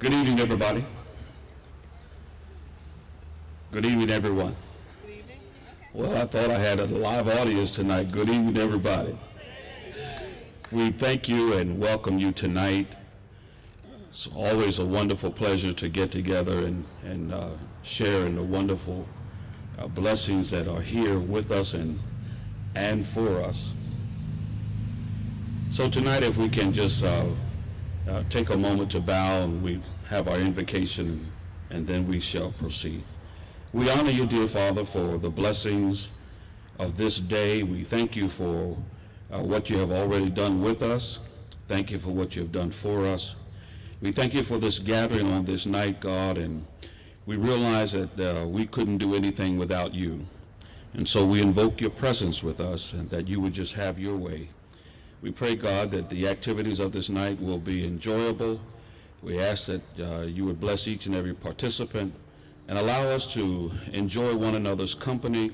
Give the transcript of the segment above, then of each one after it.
Good evening, everybody. Good evening, everyone. Good evening. Well, I thought I had a live audience tonight. Good evening, everybody. We thank you and welcome you tonight. It's always a wonderful pleasure to get together and share in the wonderful blessings that are here with us and for us. So tonight, if we can just take a moment to bow, and we have our invocation, and then we shall proceed. We honor you, dear Father, for the blessings of this day. We thank you for what you have already done with us. Thank you for what you have done for us. We thank you for this gathering on this night, God, and we realize that we couldn't do anything without you. And so we invoke your presence with us, and that you would just have your way. We pray, God, that the activities of this night will be enjoyable. We ask that you would bless each and every participant and allow us to enjoy one another's company.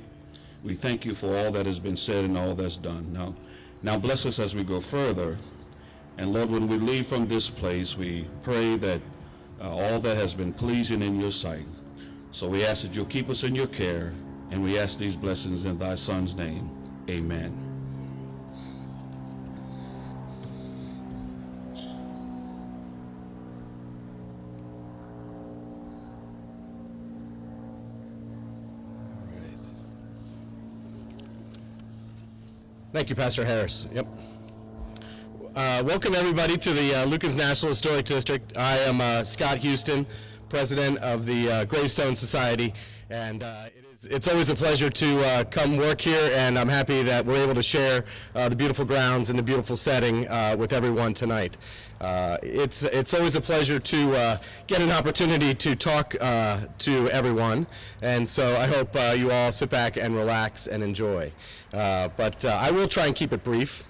We thank you for all that has been said and all that's done. Now bless us as we go further. And Lord, when we leave from this place, we pray that all that has been pleasing in your sight. So we ask that you'll keep us in your care, and we ask these blessings in thy Son's name. Amen. Thank you, Pastor Harris. Yep. Welcome, everybody, to the Lukens National Historic District. I am Scott Huston, president of the Gravestone Society, and it's always a pleasure to come work here, and I'm happy that we're able to share the beautiful grounds and the beautiful setting with everyone tonight. It's always a pleasure to get an opportunity to talk to everyone, and so I hope you all sit back and relax and enjoy. But I will try and keep it brief,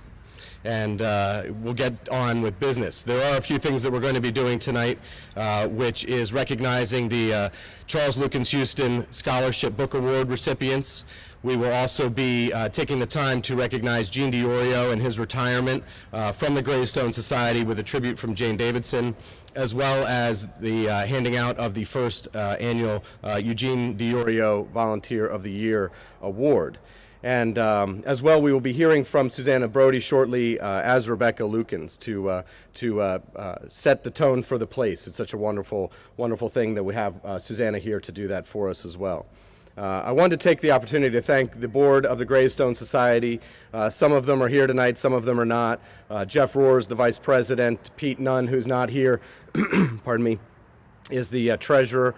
and we'll get on with business. There are a few things that we're going to be doing tonight, which is recognizing the Charles Lukens Houston Scholarship Book Award recipients. We will also be taking the time to recognize Gene DiOrio and his retirement from the Gravestone Society with a tribute from Jane Davidson, as well as the handing out of the first annual Gene DiOrio Volunteer of the Year Award. And as well, we will be hearing from Susanna Brody shortly as Rebecca Lukens to set the tone for the place. It's such a wonderful, wonderful thing that we have Susanna here to do that for us as well. I wanted to take the opportunity to thank the board of the Gravestone Society. Some of them are here tonight, some of them are not. Jeff Roars, the vice president, Pete Nunn, who's not here, pardon me, is the treasurer.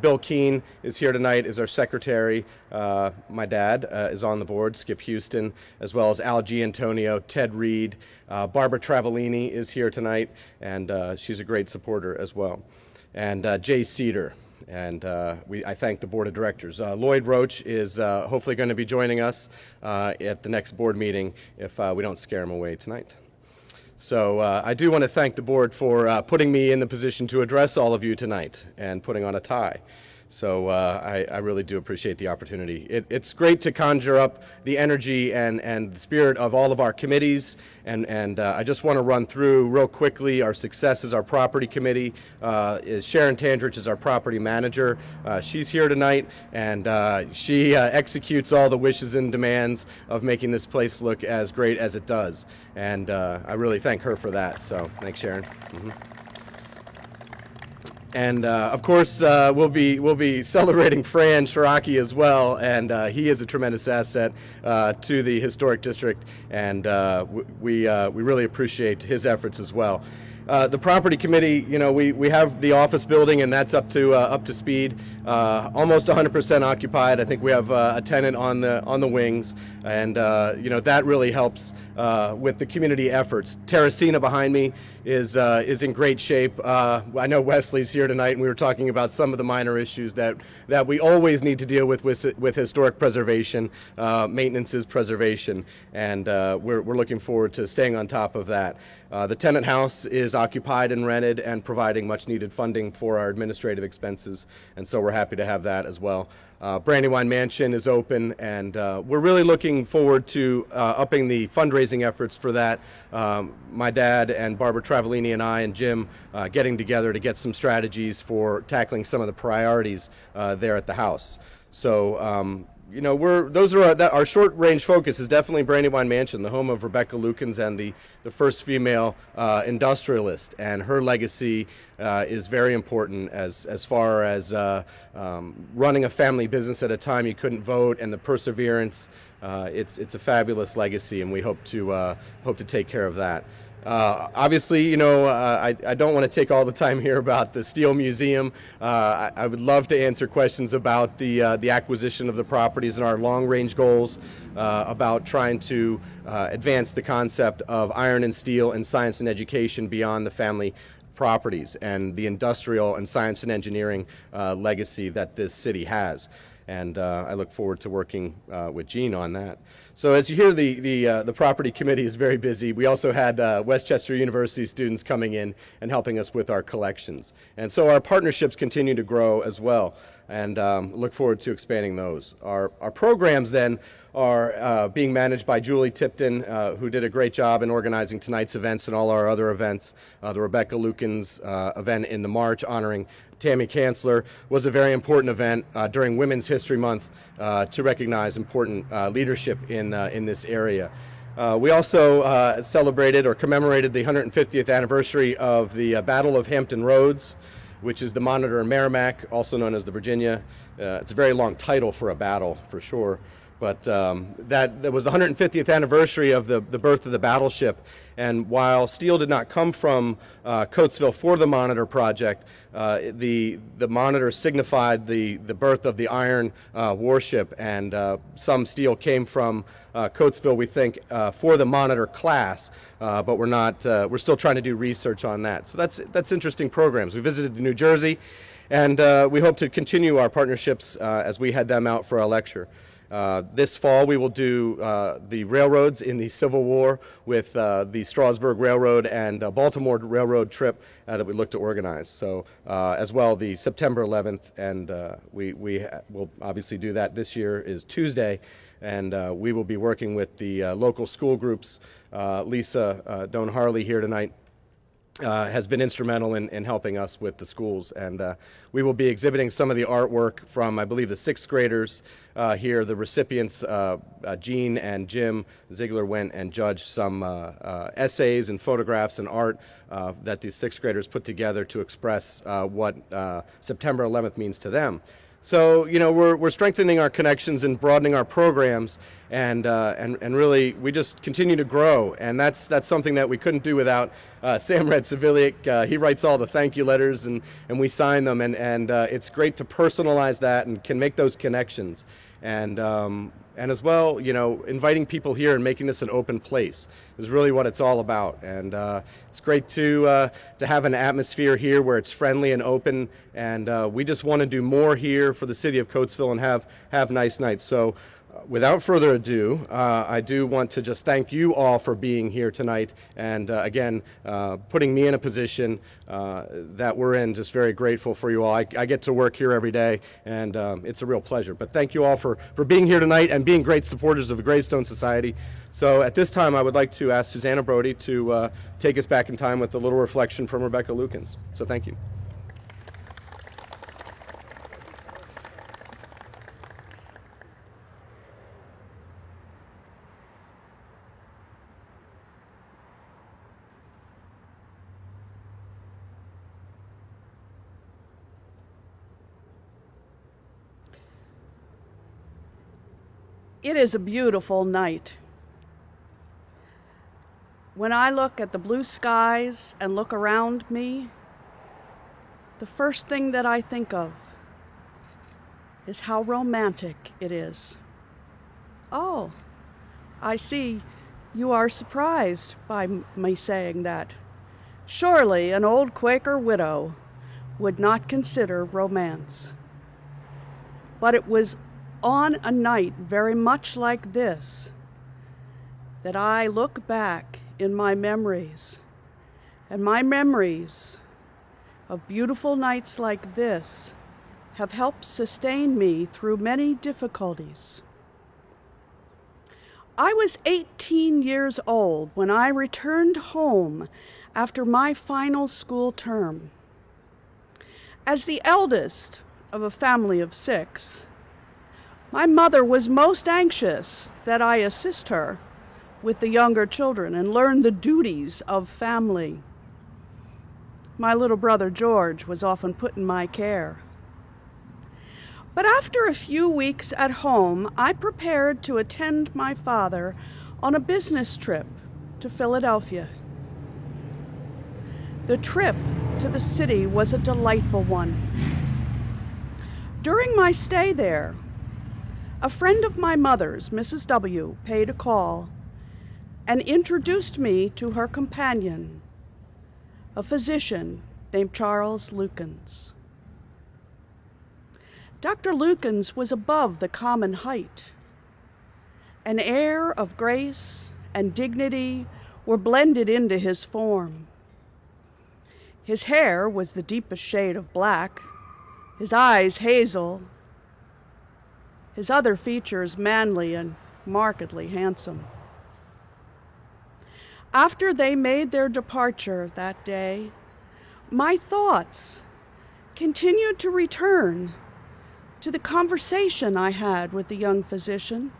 Bill Keene is here tonight, is our secretary. My dad is on the board, Skip Houston, as well as Al Giantonio, Ted Reed. Barbara Travellini is here tonight, and she's a great supporter as well. And Jay Cedar. And I thank the board of directors. Lloyd Roach is hopefully going to be joining us at the next board meeting if we don't scare him away tonight. So I do want to thank the board for putting me in the position to address all of you tonight and putting on a tie. So I really do appreciate the opportunity. It's great to conjure up the energy and the spirit of all of our committees, and I just want to run through real quickly our successes. Our property committee is Sharon Tandrich is our property manager. She's here tonight, and she executes all the wishes and demands of making this place look as great as it does, and I really thank her for that. So thanks, Sharon. And of course, we'll be celebrating Fran Shiraki as well, and he is a tremendous asset to the historic district, and we really appreciate his efforts as well. The property committee, you know, we have the office building, and that's up to speed. Almost 100% occupied. I think we have a tenant on the wings, and you know, that really helps with the community efforts. Terracina behind me is in great shape. I know Wesley's here tonight, and we were talking about some of the minor issues that we always need to deal with historic preservation. Maintenance is preservation, and we're looking forward to staying on top of that. The tenant house is is occupied and rented and providing much needed funding for our administrative expenses, and so we're happy to have that as well. Brandywine Mansion is open, and we're really looking forward to upping the fundraising efforts for that. My dad and Barbara Travellini and I and Jim getting together to get some strategies for tackling some of the priorities there at the house. So you know, our short-range focus is definitely Brandywine Mansion, the home of Rebecca Lukens and the first female industrialist, and her legacy is very important as far as running a family business at a time you couldn't vote, and the perseverance. It's a fabulous legacy, and we hope to take care of that. Obviously, you know, I don't want to take all the time here about the Steel Museum. I would love to answer questions about the acquisition of the properties and our long-range goals, about trying to advance the concept of iron and steel and science and education beyond the family properties and the industrial and science and engineering legacy that this city has. And I look forward to working with Gene on that. So as you hear, the property committee is very busy. We also had Westchester University students coming in and helping us with our collections. And so our partnerships continue to grow as well, and look forward to expanding those. Our programs then are being managed by Julie Tipton, who did a great job in organizing tonight's events and all our other events. The Rebecca Lukens event in the March honoring Tammy Kanzler was a very important event during Women's History Month to recognize important leadership in this area. We also celebrated or commemorated the 150th anniversary of the Battle of Hampton Roads, which is the Monitor and Merrimack, also known as the Virginia. It's a very long title for a battle, for sure. But that was the 150th anniversary of the birth of the battleship. And while steel did not come from Coatesville for the Monitor project, the Monitor signified the birth of the iron warship, and some steel came from Coatesville, we think, for the Monitor class, but we're still trying to do research on that. So that's interesting programs. We visited New Jersey, and we hope to continue our partnerships as we head them out for a lecture. This fall we will do the railroads in the Civil War with the Strasburg Railroad and Baltimore Railroad trip that we look to organize. So as well the September 11th, and we will obviously do that. This year is Tuesday, and we will be working with the local school groups. Lisa Doan Harley here tonight has been instrumental in helping us with the schools, and we will be exhibiting some of the artwork from, I believe, the sixth graders here. The recipients, Gene and Jim Ziegler, went and judged some essays and photographs and art that these sixth graders put together to express what September 11th means to them. So, you know, we're strengthening our connections and broadening our programs, and really we just continue to grow, and that's something that we couldn't do without Sam Red-Civilic. He writes all the thank you letters, and we sign them, and it's great to personalize that and can make those connections. And as well, you know, inviting people here and making this an open place is really what it's all about. And it's great to have an atmosphere here where it's friendly and open. And we just want to do more here for the city of Coatesville and have nice nights. So without further ado, I do want to just thank you all for being here tonight, and again, putting me in a position that we're in. Just very grateful for you all. I get to work here every day, and it's a real pleasure. But thank you all for being here tonight and being great supporters of the Greystone Society. So at this time, I would like to ask Susanna Brody to take us back in time with a little reflection from Rebecca Lukens. So thank you. It is a beautiful night. When I look at the blue skies and look around me, the first thing that I think of is how romantic it is. Oh, I see you are surprised by me saying that. Surely an old Quaker widow would not consider romance. But it was on a night very much like this that I look back in my memories And my memories of beautiful nights like this have helped sustain me through many difficulties. I was 18 years old when I returned home after my final school term. As the eldest of a family of 6, my mother was most anxious that I assist her with the younger children and learn the duties of family. My little brother George was often put in my care. But after a few weeks at home, I prepared to attend my father on a business trip to Philadelphia. The trip to the city was a delightful one. During my stay there, a friend of my mother's, Mrs. W., paid a call and introduced me to her companion, a physician named Charles Lukens. Dr. Lukens was above the common height. An air of grace and dignity were blended into his form. His hair was the deepest shade of black, his eyes hazel, his other features manly and markedly handsome. After they made their departure that day, my thoughts continued to return to the conversation I had with the young physician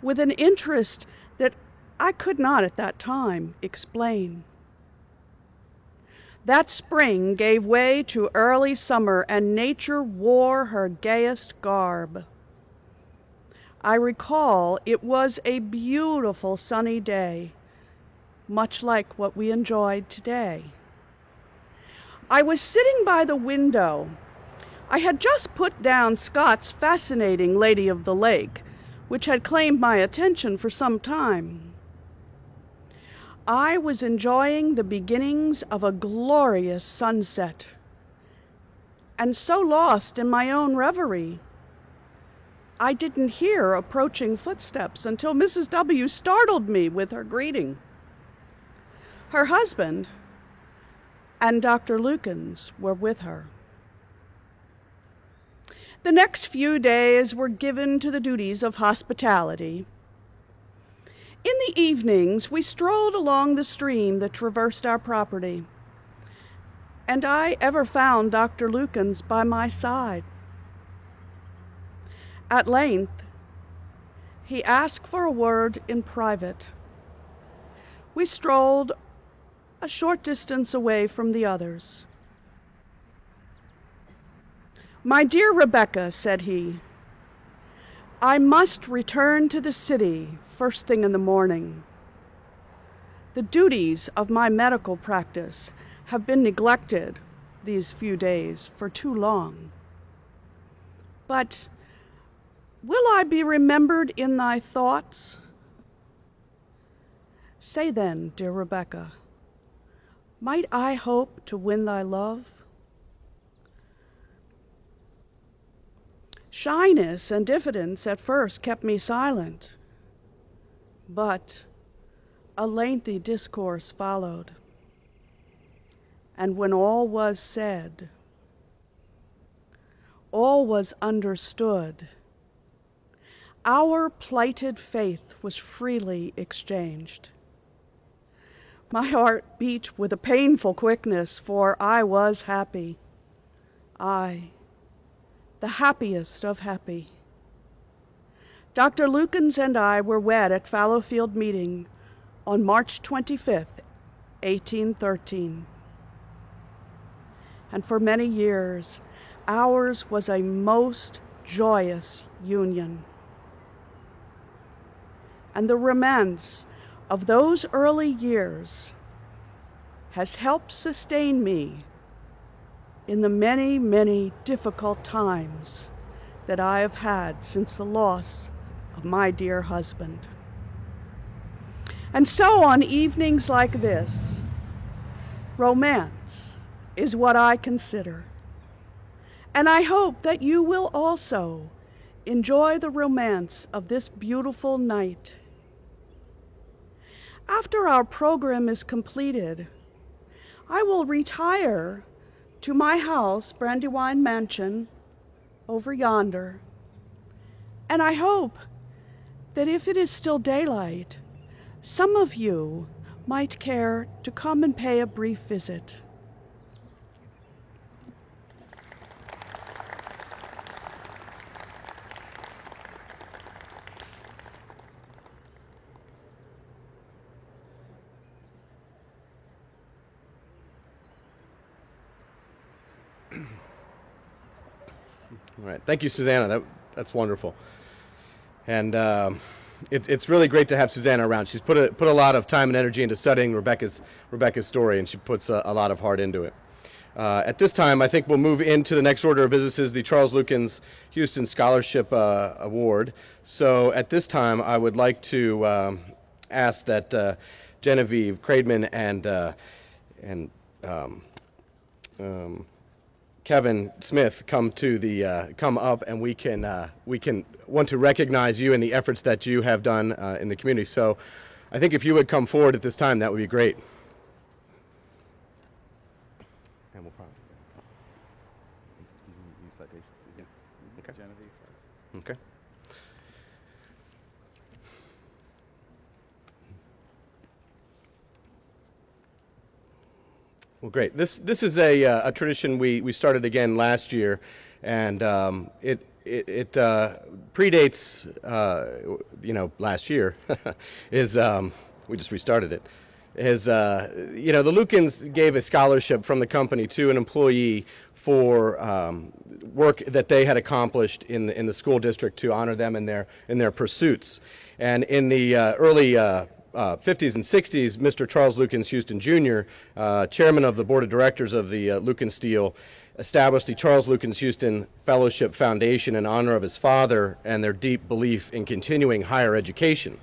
with an interest that I could not at that time explain. That spring gave way to early summer, and nature wore her gayest garb. I recall it was a beautiful sunny day, much like what we enjoyed today. I was sitting by the window. I had just put down Scott's fascinating Lady of the Lake, which had claimed my attention for some time. I was enjoying the beginnings of a glorious sunset, and so lost in my own reverie, I didn't hear approaching footsteps until Mrs. W. startled me with her greeting. Her husband and Dr. Lukens were with her. The next few days were given to the duties of hospitality. In the evenings, we strolled along the stream that traversed our property, and I ever found Dr. Lukens by my side. At length, he asked for a word in private. We strolled a short distance away from the others. "My dear Rebecca," said he, "I must return to the city first thing in the morning. The duties of my medical practice have been neglected these few days for too long. But will I be remembered in thy thoughts? Say then, dear Rebecca, might I hope to win thy love?" Shyness and diffidence at first kept me silent, but a lengthy discourse followed. And when all was said, all was understood, our plighted faith was freely exchanged. My heart beat with a painful quickness, for I was happy. I, the happiest of happy. Dr. Lukens and I were wed at Fallowfield Meeting on March 25th, 1813. And for many years, ours was a most joyous union. And the romance of those early years has helped sustain me in the many, many difficult times that I have had since the loss of my dear husband. And so on evenings like this, romance is what I consider. And I hope that you will also enjoy the romance of this beautiful night. After our program is completed, I will retire to my house, Brandywine Mansion, over yonder. And I hope that if it is still daylight, some of you might care to come and pay a brief visit. All right, thank you, Susanna. That's wonderful, and it's really great to have Susanna around. She's put a lot of time and energy into studying Rebecca's story, and she puts a lot of heart into it. At this time, I think we'll move into the next order of business, is the Charles Lukens Houston Scholarship Award. So at this time, I would like to ask that Genevieve Craidman and Kevin Smith come up, and we can want to recognize you and the efforts that you have done in the community. So I think if you would come forward at this time, that would be great. And we'll probably okay. Genevieve first. Okay. Well, great. This is a tradition we started again last year, and it predates last year. Is we just restarted it. Is the Lukens gave a scholarship from the company to an employee for work that they had accomplished in the school district to honor them in their pursuits. And in the early 50s and 60s, Mr. Charles Lukens Houston Jr., chairman of the board of directors of the Lukens Steel, established the Charles Lukens Houston Fellowship Foundation in honor of his father and their deep belief in continuing higher education.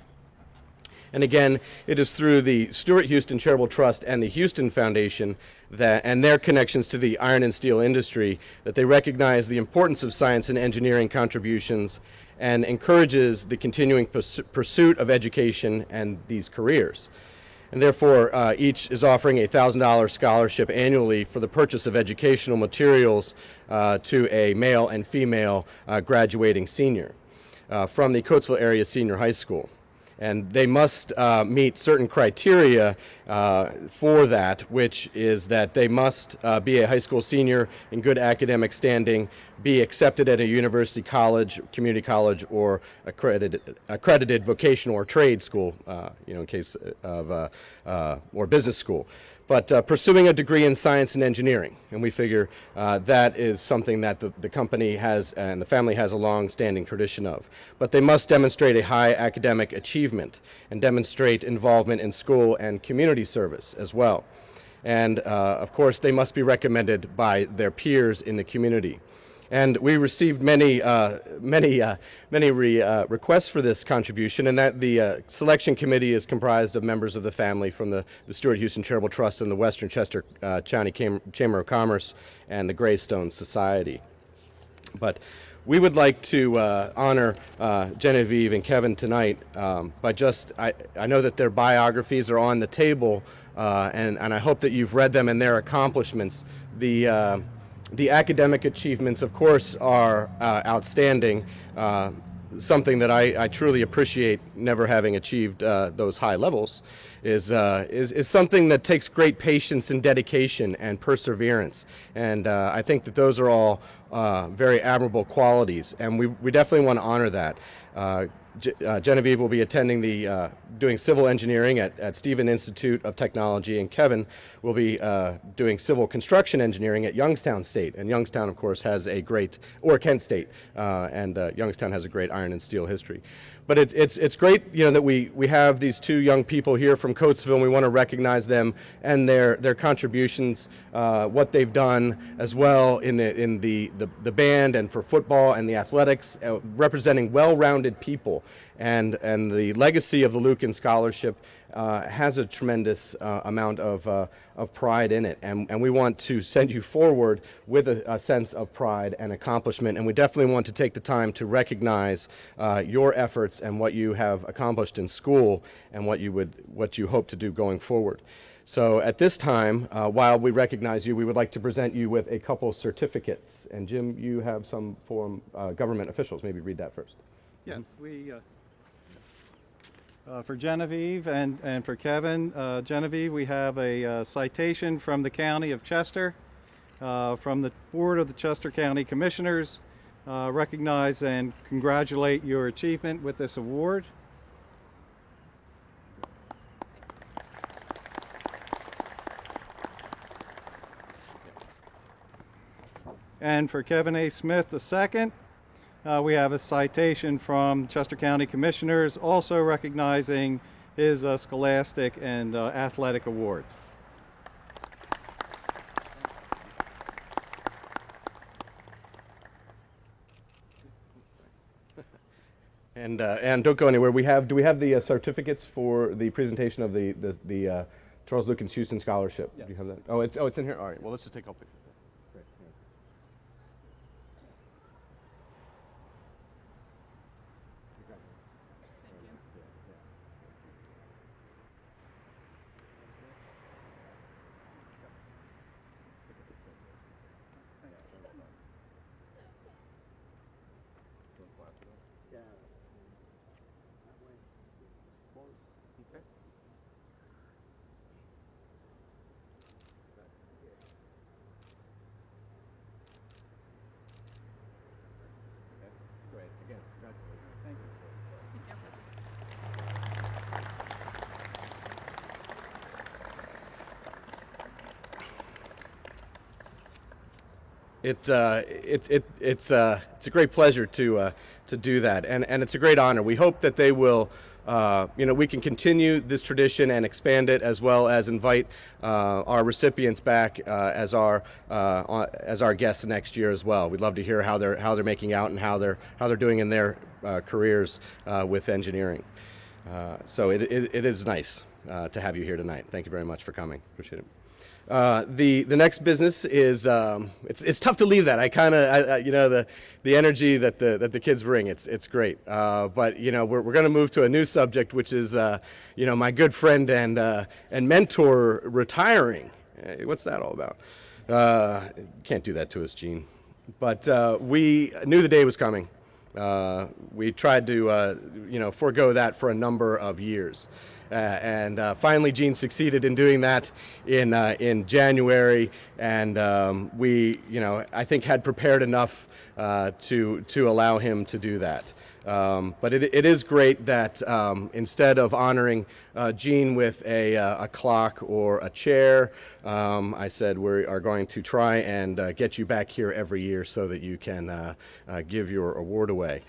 And again, it is through the Stuart Houston Charitable Trust and the Houston Foundation and their connections to the iron and steel industry that they recognize the importance of science and engineering contributions and encourages the continuing pursuit of education and these careers. And therefore, each is offering a $1,000 scholarship annually for the purchase of educational materials to a male and female graduating senior from the Coatesville Area Senior High School. And they must meet certain criteria for that, which is that they must be a high school senior in good academic standing, be accepted at a university college, community college, or accredited vocational or trade school, in case of, or business school. But pursuing a degree in science and engineering, and we figure that is something that the company has and the family has a long-standing tradition of. But they must demonstrate a high academic achievement and demonstrate involvement in school and community service as well. And of course, they must be recommended by their peers in the community. And we received many requests for this contribution, and that the selection committee is comprised of members of the family from the Stuart Houston Charitable Trust and the Western Chester County Chamber of Commerce and the Greystone Society. But we would like to honor Genevieve and Kevin tonight by I know that their biographies are on the table, and I hope that you've read them and their accomplishments. The academic achievements, of course, are outstanding, something that I truly appreciate, never having achieved those high levels, is something that takes great patience and dedication and perseverance. And I think that those are all very admirable qualities, and we definitely want to honor that. Genevieve will be attending doing civil engineering at Stephen Institute of Technology, and Kevin will be doing civil construction engineering at Youngstown State. And Youngstown, of course, has a great, or Kent State, and Youngstown has a great iron and steel history. But it's great, that we have these two young people here from Coatesville, and we want to recognize them and their contributions, what they've done as well in the band and for football and the athletics, representing well-rounded people. And the legacy of the Lukens Scholarship has a tremendous amount of pride in it, and we want to send you forward with a sense of pride and accomplishment, and we definitely want to take the time to recognize your efforts and what you have accomplished in school and what you hope to do going forward. So at this time, while we recognize you, we would like to present you with a couple certificates. And Jim, you have some from government officials. Maybe read that first. Yes, for Genevieve and for Kevin, Genevieve, we have a citation from the County of Chester, from the Board of the Chester County Commissioners, recognize and congratulate your achievement with this award. And for Kevin A. Smith II, we have a citation from Chester County Commissioners, also recognizing his scholastic and athletic awards. And don't go anywhere. Do we have the certificates for the presentation of the Charles Lukens Houston Scholarship? Yes. Do you have that? Oh, it's in here. All right. Well, let's just take a picture. Great. Yeah. Great. Again, congratulations. Thank you. It's a great pleasure to do that, and it's a great honor. We hope that they will, we can continue this tradition and expand it, as well as invite our recipients back as our guests next year as well. We'd love to hear how they're making out and how they're doing in their careers with engineering. So it is nice to have you here tonight. Thank you very much for coming. Appreciate it. The next business is it's tough to leave that. I kind of the energy that the kids bring, it's great. But we're going to move to a new subject, which is my good friend and mentor retiring. What's that all about? Can't do that to us, Gene. But we knew the day was coming. We tried to forego that for a number of years. And finally, Gene succeeded in doing that in January, and we, I think, had prepared enough to allow him to do that. But it is great that instead of honoring Gene with a clock or a chair, I said we are going to try and get you back here every year so that you can give your award away.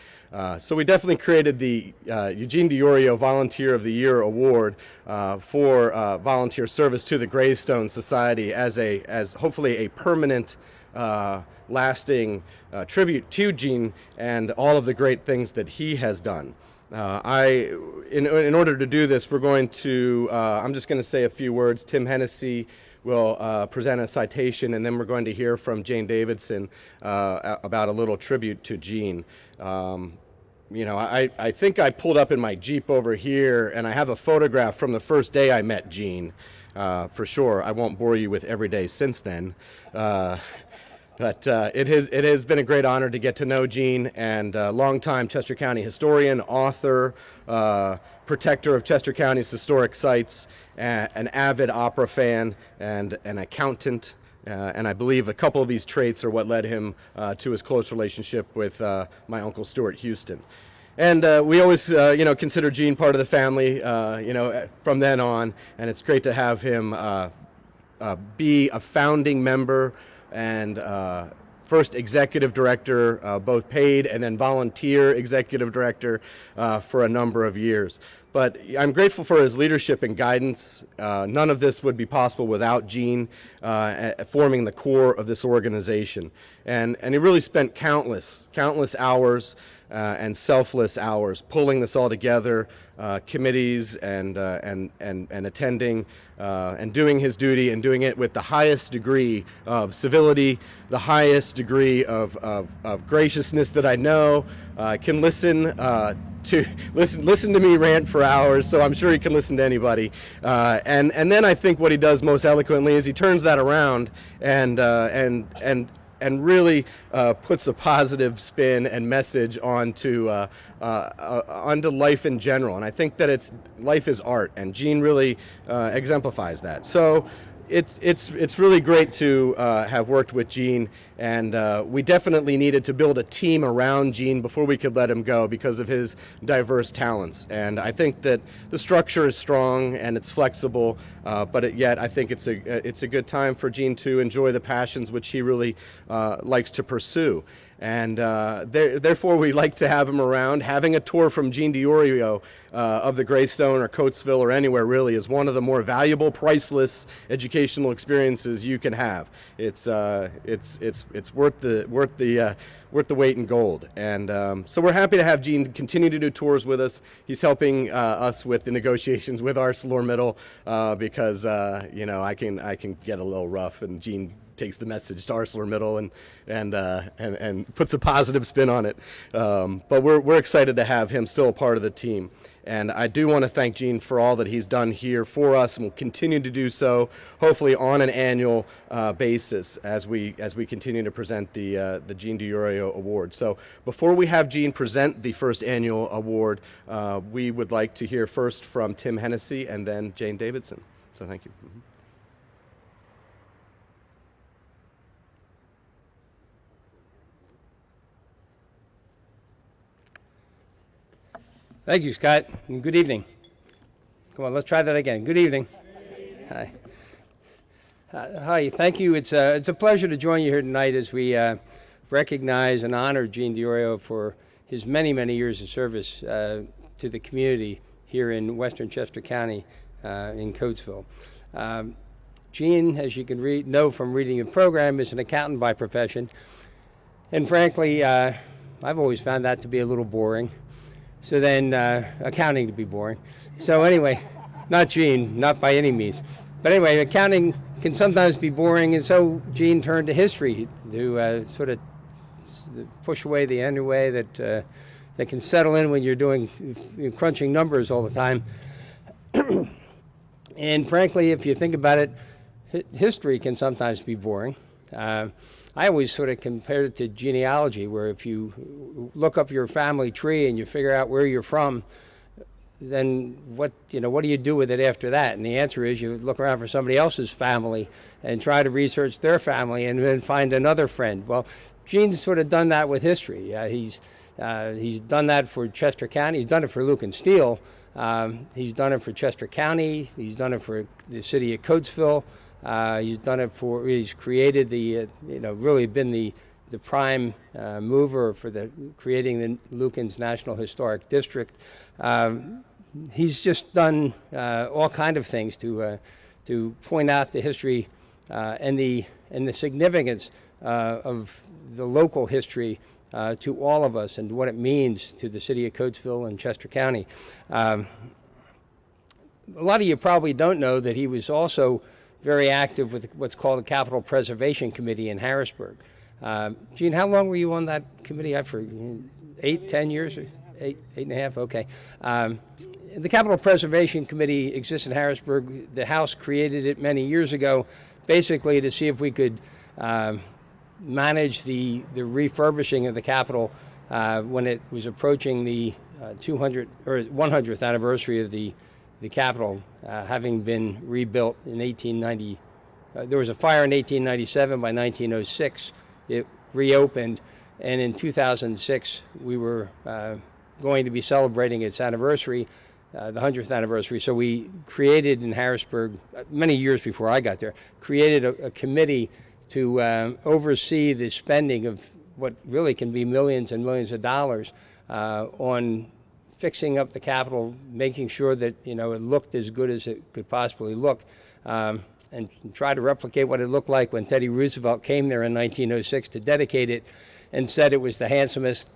So we definitely created the Gene DiOrio Volunteer of the Year Award for volunteer service to the Greystone Society as hopefully a permanent, lasting tribute to Gene and all of the great things that he has done. In order to do this, we're going to, I'm just going to say a few words. Tim Hennessy will present a citation, and then we're going to hear from Jane Davidson about a little tribute to Gene. I think I pulled up in my Jeep over here, and I have a photograph from the first day I met Gene. For sure, I won't bore you with every day since then. But it has been a great honor to get to know Gene, and longtime Chester County historian, author, protector of Chester County's historic sites, an avid opera fan, and an accountant. And I believe a couple of these traits are what led him to his close relationship with my Uncle Stuart Huston. And we always, consider Gene part of the family, from then on. And it's great to have him be a founding member and first executive director, both paid and then volunteer executive director for a number of years. But I'm grateful for his leadership and guidance. None of this would be possible without Gene forming the core of this organization. And he really spent countless hours and selfless hours, pulling this all together, committees and attending and doing his duty, and doing it with the highest degree of civility, the highest degree of graciousness that I know. Can listen to me rant for hours, so I'm sure he can listen to anybody. And then I think what he does most eloquently is he turns that around and really puts a positive spin and message onto life in general. And I think that life is art, and Gene really exemplifies that. So it's really great to have worked with Gene, and we definitely needed to build a team around Gene before we could let him go because of his diverse talents. And I think that the structure is strong and it's flexible, but yet I think it's a good time for Gene to enjoy the passions which he really likes to pursue. And therefore we like to have him around. Having a tour from Gene DiOrio of the Greystone or Coatesville or anywhere really is one of the more valuable, priceless educational experiences you can have. It's worth the weight in gold. And so we're happy to have Gene continue to do tours with us. He's helping us with the negotiations with ArcelorMittal because I can get a little rough, and Gene takes the message to ArcelorMittal and puts a positive spin on it. But we're excited to have him still a part of the team. And I do want to thank Gene for all that he's done here for us, and will continue to do so, hopefully on an annual basis as we continue to present the Gene DiOrio Award. So before we have Gene present the first annual award, we would like to hear first from Tim Hennessy and then Jane Davidson. So thank you. Mm-hmm. Thank you, Scott, and good evening. Come on, let's try that again. Good evening. Hi. Hi, thank you. It's a pleasure to join you here tonight as we recognize and honor Gene DiOrio for his many, many years of service to the community here in western Chester County in Coatesville. Gene, as you can know from reading the program, is an accountant by profession. And frankly, I've always found that to be a little boring. So then accounting to be boring. So anyway, not Gene, not by any means. But anyway, accounting can sometimes be boring, and so Gene turned to history to sort of push away the ennui that can settle in when you're crunching numbers all the time. And frankly, if you think about it, history can sometimes be boring. I always sort of compared it to genealogy, where if you look up your family tree and you figure out where you're from, then what do you do with it after that? And the answer is you look around for somebody else's family and try to research their family and then find another friend. Well, Gene's sort of done that with history. He's done that for Chester County. He's done it for Lukens Steel. He's done it for Chester County. He's done it for the city of Coatesville. He's created really been the prime mover for creating the Lukens National Historic District. He's just done all kind of things to point out the history and the significance of the local history to all of us and what it means to the city of Coatesville and Chester County. A lot of you probably don't know that he was also very active with what's called the Capital Preservation Committee in Harrisburg. Gene, how long were you on that committee? I forget, 10 years? Eight and a half? Okay. The Capital Preservation Committee exists in Harrisburg. The House created it many years ago, basically to see if we could manage the refurbishing of the Capitol when it was approaching the 100th anniversary of the Capitol having been rebuilt in 1890. There was a fire in 1897. By 1906, it reopened, and in 2006, we were going to be celebrating its anniversary, the 100th anniversary. So we created in Harrisburg, many years before I got there, created a committee to oversee the spending of what really can be millions and millions of dollars on fixing up the Capitol, making sure that it looked as good as it could possibly look, and try to replicate what it looked like when Teddy Roosevelt came there in 1906 to dedicate it, and said it was the handsomest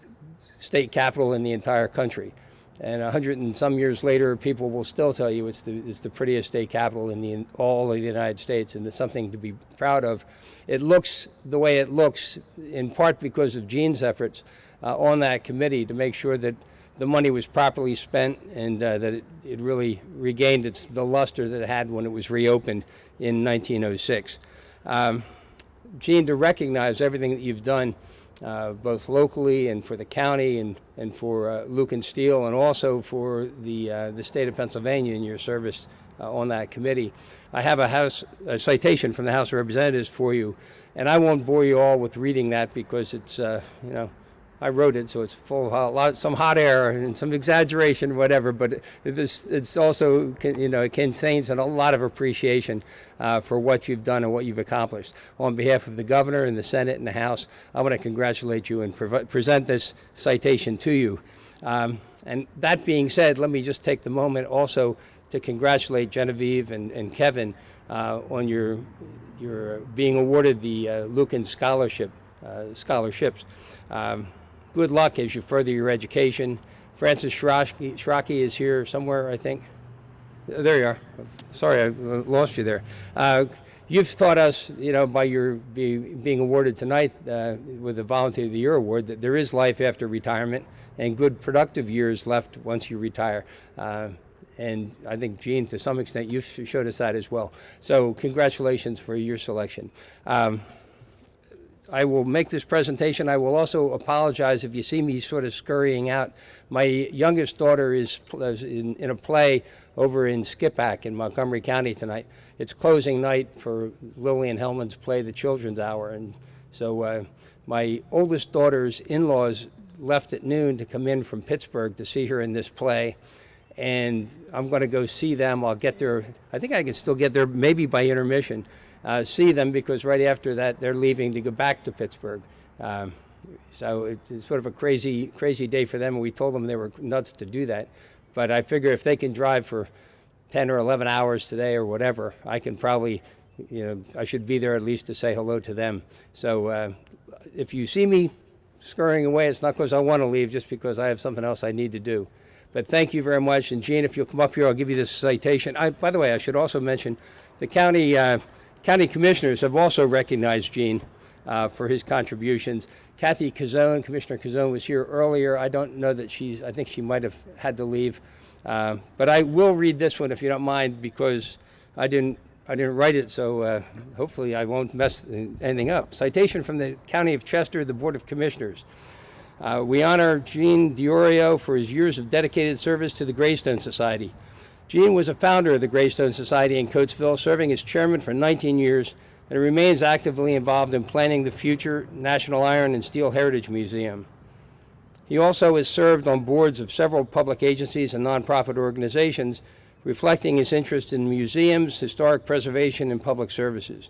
state capital in the entire country. And 100 and some years later, people will still tell you it's the prettiest state capital in all of the United States, and it's something to be proud of. It looks the way it looks in part because of Gene's efforts on that committee to make sure that the money was properly spent and that it really regained the luster that it had when it was reopened in 1906. Gene, to recognize everything that you've done both locally and for the county and for Lukens Steel, and also for the state of Pennsylvania in your service on that committee. I have a citation from the House of Representatives for you, and I won't bore you all with reading that because it's, I wrote it, so it's full of some hot air and some exaggeration, whatever. But it's also, it contains a lot of appreciation for what you've done and what you've accomplished. On behalf of the governor and the Senate and the House, I want to congratulate you and present this citation to you. And that being said, let me just take the moment also to congratulate Genevieve and Kevin on your being awarded the Lukens scholarships. Good luck as you further your education. Francis Schrocki is here somewhere, I think. There you are. Sorry, I lost you there. You've taught us, by your being awarded tonight with the Volunteer of the Year Award, that there is life after retirement and good productive years left once you retire. And I think, Gene, to some extent, you've showed us that as well. So congratulations for your selection. I will make this presentation. I will also apologize if you see me sort of scurrying out. My youngest daughter is in a play over in Skipack in Montgomery County tonight. It's closing night for Lillian Hellman's play, The Children's Hour. And so my oldest daughter's in-laws left at noon to come in from Pittsburgh to see her in this play. And I'm going to go see them. I'll get there. I think I can still get there maybe by intermission. See them because right after that they're leaving to go back to Pittsburgh. So it's sort of a crazy day for them, and we told them they were nuts to do that. But I figure if they can drive for 10 or 11 hours today or whatever, I can probably, I should be there at least to say hello to them. So if you see me scurrying away, it's not because I want to leave, just because I have something else I need to do. But thank you very much. And Gene, if you'll come up here, I'll give you this citation. By the way, I should also mention the County commissioners have also recognized Gene for his contributions. Kathy Kazone, Commissioner Kazone, was here earlier. I don't know that I think she might have had to leave. But I will read this one if you don't mind, because I didn't write it, so hopefully I won't mess anything up. Citation from the County of Chester, the Board of Commissioners. We honor Gene DiOrio for his years of dedicated service to the Greystone Society. Gene was a founder of the Greystone Society in Coatesville, serving as chairman for 19 years, and remains actively involved in planning the future National Iron and Steel Heritage Museum. He also has served on boards of several public agencies and nonprofit organizations, reflecting his interest in museums, historic preservation, and public services.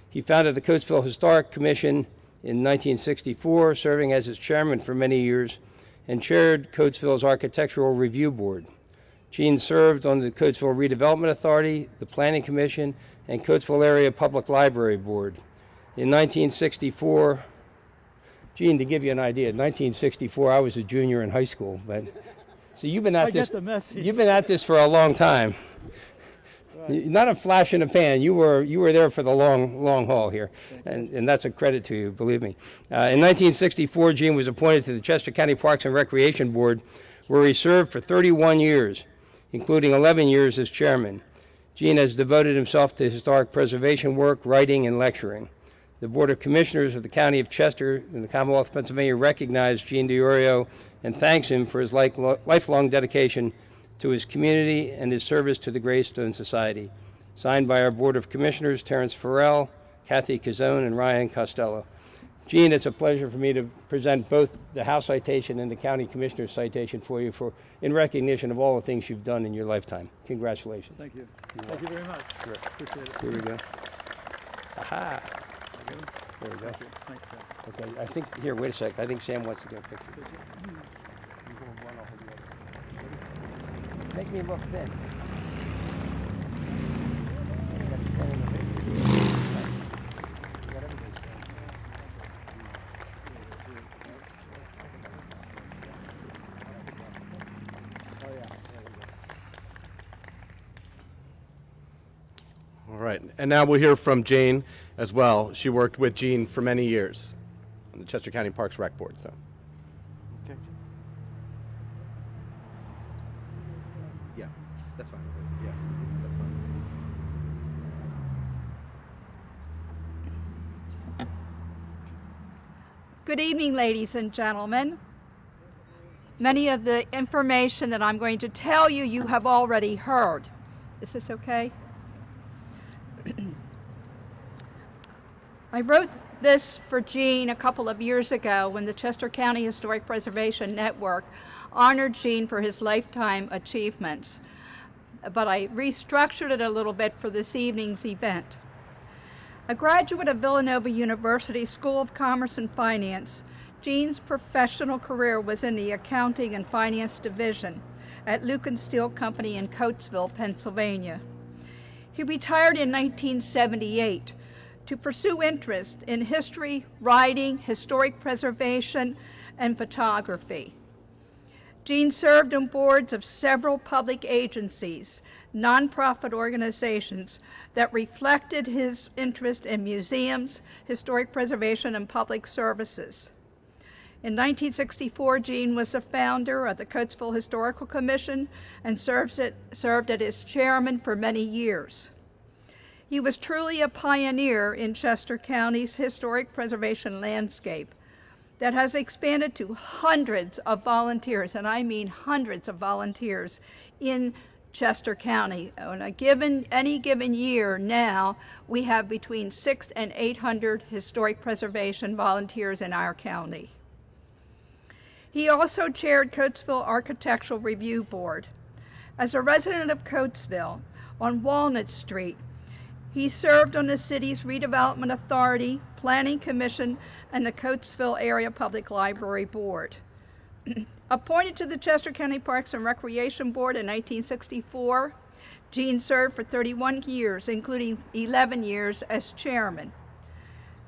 He founded the Coatesville Historic Commission in 1964, serving as its chairman for many years, and chaired Coatesville's Architectural Review Board. Gene served on the Coatesville Redevelopment Authority, the Planning Commission, and Coatesville Area Public Library Board. In 1964, Gene, to give you an idea, in 1964 I was a junior in high school. But so you've been at this for a long time. Right. Not a flash in the pan. You were there for the long haul here, and that's a credit to you, believe me. In 1964, Gene was appointed to the Chester County Parks and Recreation Board, where he served for 31 years. Including 11 years as chairman. Gene has devoted himself to historic preservation work, writing, and lecturing. The Board of Commissioners of the County of Chester and the Commonwealth of Pennsylvania recognize Gene DiOrio and thanks him for his lifelong dedication to his community and his service to the Greystone Society. Signed by our Board of Commissioners, Terrence Farrell, Kathy Kazone, and Ryan Costello. Gene, it's a pleasure for me to present both the House citation and the County Commissioner's citation for you in recognition of all the things you've done in your lifetime. Congratulations. Thank you. Thank you very much. Sure. Appreciate it. Here we go. Aha. There we go. Thank you. Thanks, Sam. Okay, I think, here, wait a sec. I think Sam wants to get a picture. Make me look thin. All right, and now we'll hear from Jane as well. She worked with Gene for many years on the Chester County Parks Rec Board. So. Okay. Yeah, that's fine. Yeah, that's fine. Good evening, ladies and gentlemen. Many of the information that I'm going to tell you, you have already heard. Is this okay? I wrote this for Gene a couple of years ago when the Chester County Historic Preservation Network honored Gene for his lifetime achievements, but I restructured it a little bit for this evening's event. A graduate of Villanova University School of Commerce and Finance, Gene's professional career was in the accounting and finance division at Lukens Steel Company in Coatesville, Pennsylvania. He retired in 1978 to pursue interest in history, writing, historic preservation, and photography. Gene served on boards of several public agencies, nonprofit organizations that reflected his interest in museums, historic preservation, and public services. In 1964, Gene was the founder of the Coatesville Historical Commission and served as its chairman for many years. He was truly a pioneer in Chester County's historic preservation landscape that has expanded to hundreds of volunteers, and I mean hundreds of volunteers in Chester County. On any given year now, we have between 600 and 800 historic preservation volunteers in our county. He also chaired Coatesville Architectural Review Board. As a resident of Coatesville on Walnut Street, he served on the city's Redevelopment Authority, Planning Commission, and the Coatesville Area Public Library Board. Appointed to the Chester County Parks and Recreation Board in 1964, Gene served for 31 years, including 11 years as chairman.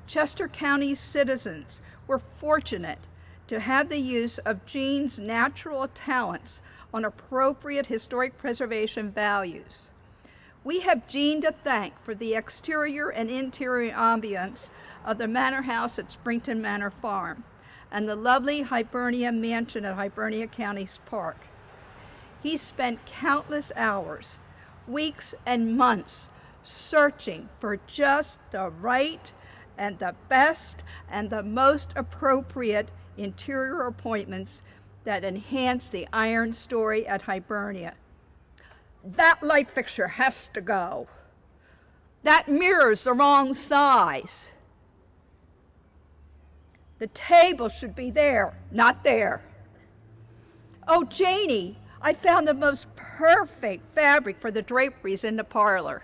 Chester County citizens were fortunate to have the use of Gene's natural talents on appropriate historic preservation values. We have Gene to thank for the exterior and interior ambience of the Manor House at Springton Manor Farm and the lovely Hibernia Mansion at Hibernia County's Park. He spent countless hours, weeks and months searching for just the right and the best and the most appropriate interior appointments that enhance the iron story at Hibernia. That light fixture has to go. That mirror's the wrong size. The table should be there, not there. Oh, Janie, I found the most perfect fabric for the draperies in the parlor.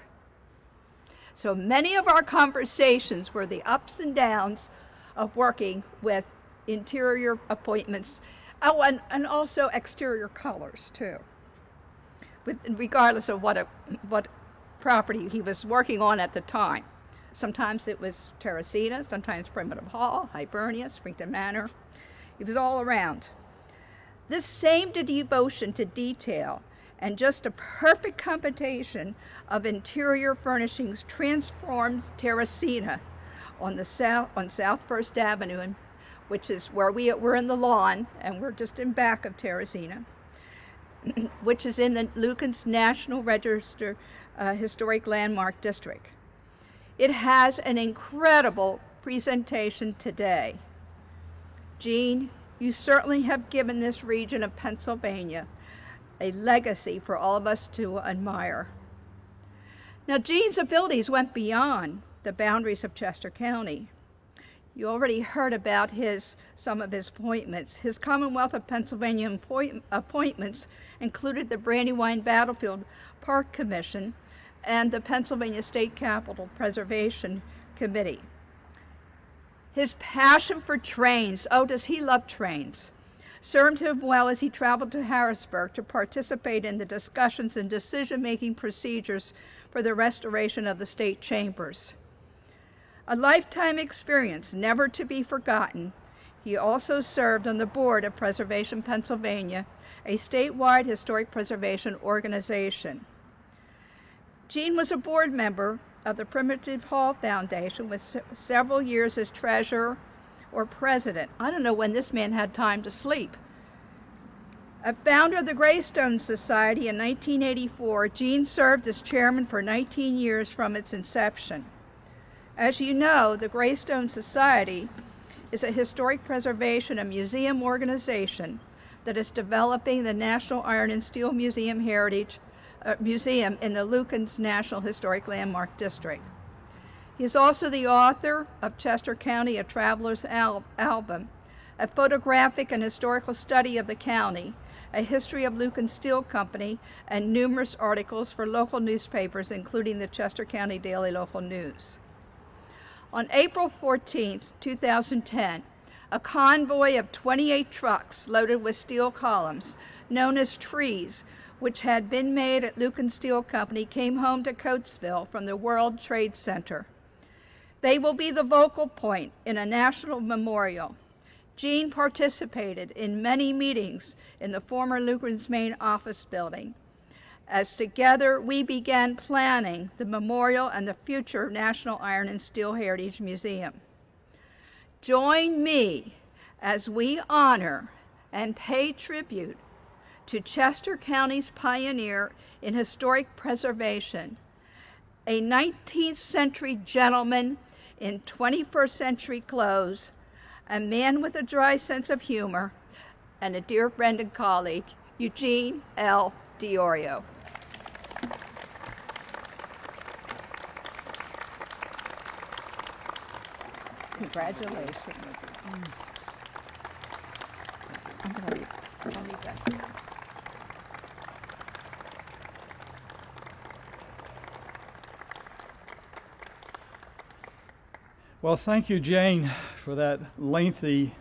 So many of our conversations were the ups and downs of working with interior appointments, and also exterior colors too, regardless of what property he was working on at the time. Sometimes it was Terracina, sometimes Primitive Hall, Hibernia, Springton Manor. It was all around. This same devotion to detail and just a perfect combination of interior furnishings transformed Terracina on South First Avenue, which is where we're in the lawn, and we're just in back of Terracina, which is in the Lukens National Register Historic Landmark District. It has an incredible presentation today. Gene, you certainly have given this region of Pennsylvania a legacy for all of us to admire. Now, Gene's abilities went beyond the boundaries of Chester County. You already heard about some of his appointments. His Commonwealth of Pennsylvania appointments included the Brandywine Battlefield Park Commission and the Pennsylvania State Capitol Preservation Committee. His passion for trains, oh, does he love trains, served him well as he traveled to Harrisburg to participate in the discussions and decision-making procedures for the restoration of the state chambers. A lifetime experience never to be forgotten, he also served on the board of Preservation Pennsylvania, a statewide historic preservation organization. Gene was a board member of the Primitive Hall Foundation with several years as treasurer or president. I don't know when this man had time to sleep. A founder of the Greystone Society in 1984, Gene served as chairman for 19 years from its inception. As you know, the Greystone Society is a historic preservation and museum organization that is developing the National Iron and Steel Museum Museum in the Lukens National Historic Landmark District. He is also the author of Chester County, A Traveler's Album, a photographic and historical study of the county, a history of Lukens Steel Company, and numerous articles for local newspapers, including the Chester County Daily Local News. On April 14, 2010, a convoy of 28 trucks loaded with steel columns, known as trees, which had been made at Lukens Steel Company, came home to Coatesville from the World Trade Center. They will be the focal point in a national memorial. Gene participated in many meetings in the former Lukens main office building, as together we began planning the memorial and the future National Iron and Steel Heritage Museum. Join me as we honor and pay tribute to Chester County's pioneer in historic preservation, a 19th century gentleman in 21st century clothes, a man with a dry sense of humor, and a dear friend and colleague, Gene L. DiOrio. Congratulations. I'll leave that. Well, thank you, Jane, for that lengthy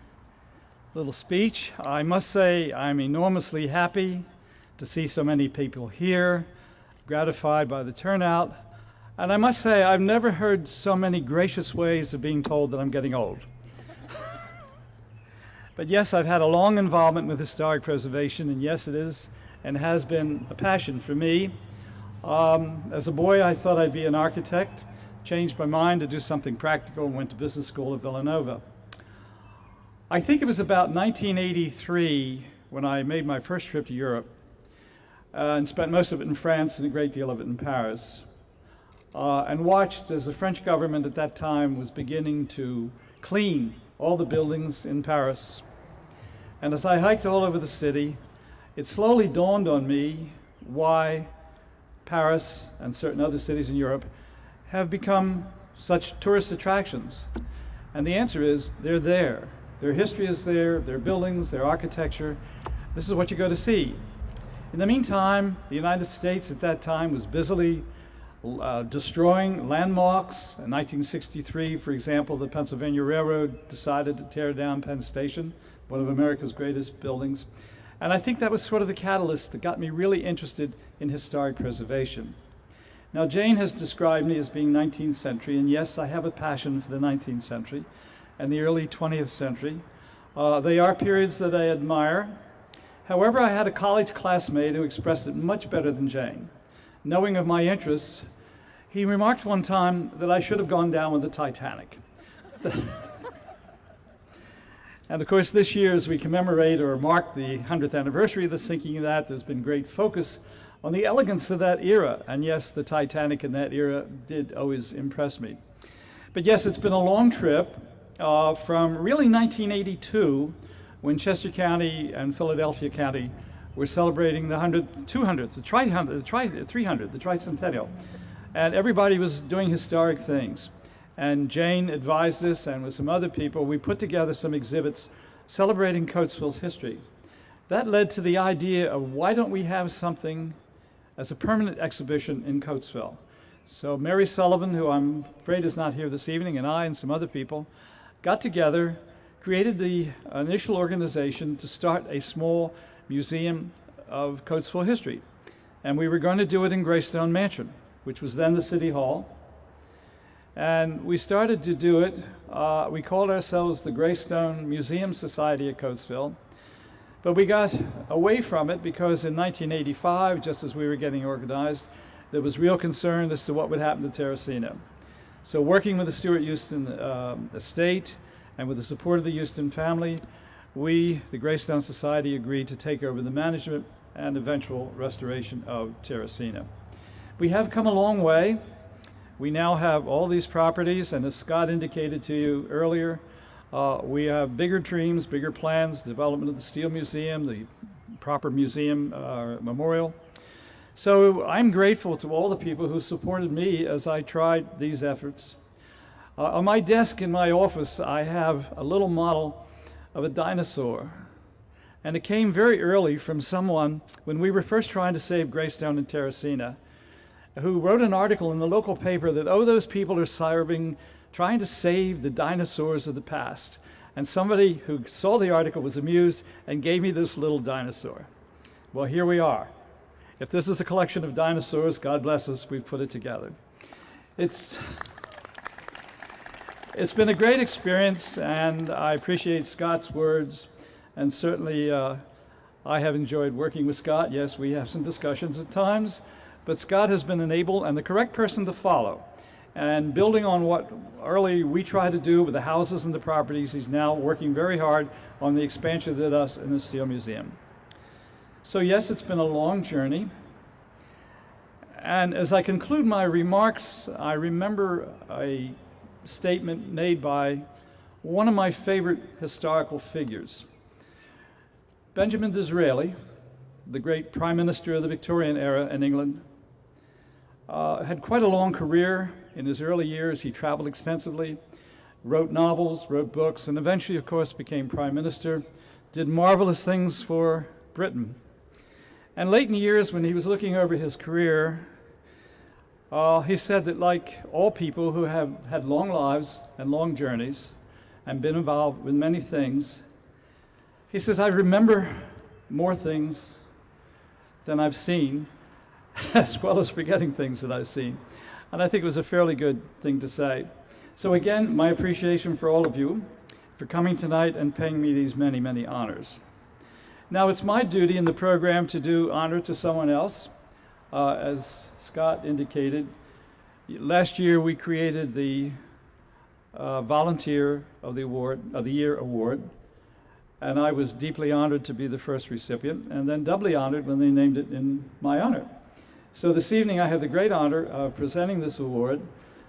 little speech. I must say I'm enormously happy to see so many people here, gratified by the turnout. And I must say I've never heard so many gracious ways of being told that I'm getting old. But yes, I've had a long involvement with historic preservation, and yes, it is and has been a passion for me. As a boy, I thought I'd be an architect. Changed my mind to do something practical and went to business school at Villanova. I think it was about 1983 when I made my first trip to Europe and spent most of it in France and a great deal of it in Paris, and watched as the French government at that time was beginning to clean all the buildings in Paris. And as I hiked all over the city, it slowly dawned on me why Paris and certain other cities in Europe have become such tourist attractions. And the answer is they're there. Their history is there, their buildings, their architecture. This is what you go to see. In the meantime, the United States at that time was busily destroying landmarks. In 1963, for example, the Pennsylvania Railroad decided to tear down Penn Station, one of America's greatest buildings. And I think that was sort of the catalyst that got me really interested in historic preservation. Now, Jane has described me as being 19th century, and yes, I have a passion for the 19th century and the early 20th century. They are periods that I admire. However, I had a college classmate who expressed it much better than Jane. Knowing of my interests, he remarked one time that I should have gone down with the Titanic. And of course, this year, as we commemorate or mark the 100th anniversary of the sinking of that, there's been great focus on the elegance of that era. And yes, the Titanic in that era did always impress me. But yes, it's been a long trip from really 1982, when Chester County and Philadelphia County were celebrating the 200th, the 300th, the tricentennial. And everybody was doing historic things. And Jane advised us, and with some other people, we put together some exhibits celebrating Coatesville's history. That led to the idea of why don't we have something as a permanent exhibition in Coatesville. So Mary Sullivan, who I'm afraid is not here this evening, and I and some other people got together, created the initial organization to start a small museum of Coatesville history. And we were going to do it in Greystone Mansion, which was then the City Hall. And we started to do it. We called ourselves the Greystone Museum Society of Coatesville. But we got away from it because in 1985, just as we were getting organized, there was real concern as to what would happen to Terracina. So working with the Stuart Huston estate and with the support of the Huston family, we, the Greystone Society, agreed to take over the management and eventual restoration of Terracina. We have come a long way. We now have all these properties, and as Scott indicated to you earlier, we have bigger dreams, bigger plans, development of the Steel Museum, the proper museum memorial. So I'm grateful to all the people who supported me as I tried these efforts. On my desk in my office, I have a little model of a dinosaur. And it came very early from someone when we were first trying to save Greystone and Terracina, who wrote an article in the local paper that, oh, those people are trying to save the dinosaurs of the past. And somebody who saw the article was amused and gave me this little dinosaur. Well, here we are. If this is a collection of dinosaurs, God bless us, we've put it together. It's been a great experience, and I appreciate Scott's words, and certainly I have enjoyed working with Scott. Yes, we have some discussions at times, but Scott has been an able and the correct person to follow. And building on what early we tried to do with the houses and the properties, he's now working very hard on the expansion of us in the Steel Museum. So yes, it's been a long journey. And as I conclude my remarks, I remember a statement made by one of my favorite historical figures. Benjamin Disraeli, the great Prime Minister of the Victorian era in England, had quite a long career. In his early years, he traveled extensively, wrote novels, wrote books, and eventually, of course, became Prime Minister, did marvelous things for Britain. And late in the years, when he was looking over his career, he said that like all people who have had long lives and long journeys and been involved with many things, he says, I remember more things than I've seen, as well as forgetting things that I've seen. And I think it was a fairly good thing to say. So again, my appreciation for all of you for coming tonight and paying me these many, many honors. Now it's my duty in the program to do honor to someone else. As Scott indicated, last year we created the Volunteer of the Year Award, and I was deeply honored to be the first recipient, and then doubly honored when they named it in my honor. So this evening I have the great honor of presenting this award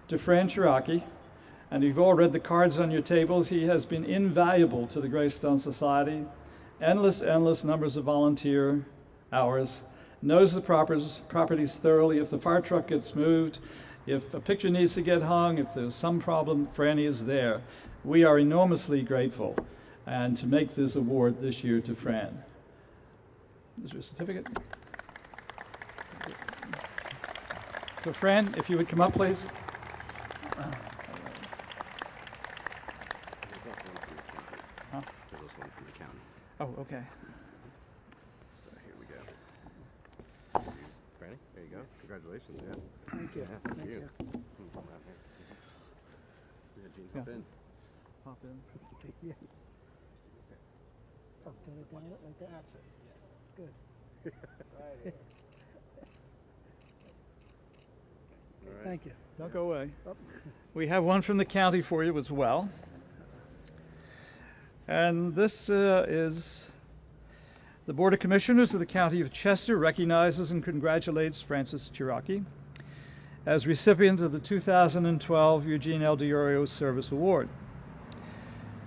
to Fran Cherokee, and you've all read the cards on your tables. He has been invaluable to the Greystone Society, endless numbers of volunteer hours, knows the properties thoroughly. If the fire truck gets moved, if a picture needs to get hung, if there's some problem, Franny is there. We are enormously grateful, and to make this award this year to Fran. Is there a certificate? So Fran, if you would come up, please. Huh? Oh, okay. So here we go. Franny, there you go. Congratulations. Yeah. Thank you. Yeah, thank you. Pop out here. Yeah, Gene, pop in. Pop in. Yeah. Oh, do it down like that? That's it. Yeah. Good. Right here. All right. Thank you. Don't go away. Oh. We have one from the county for you as well. And this is the Board of Commissioners of the County of Chester recognizes and congratulates Francis Cherokee as recipient of the 2012 Gene DiOrio Service Award.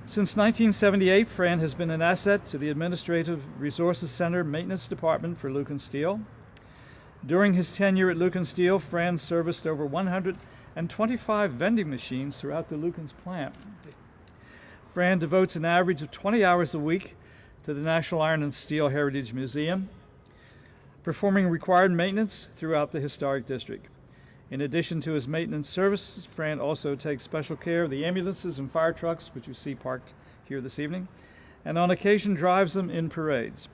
Since 1978, Fran has been an asset to the Administrative Resources Center Maintenance Department for Lukens Steel. During his tenure at Lukens Steel, Fran serviced over 125 vending machines throughout the Lukens plant. Fran devotes an average of 20 hours a week to the National Iron and Steel Heritage Museum, performing required maintenance throughout the Historic District. In addition to his maintenance services, Fran also takes special care of the ambulances and fire trucks, which you see parked here this evening, and on occasion drives them in parades.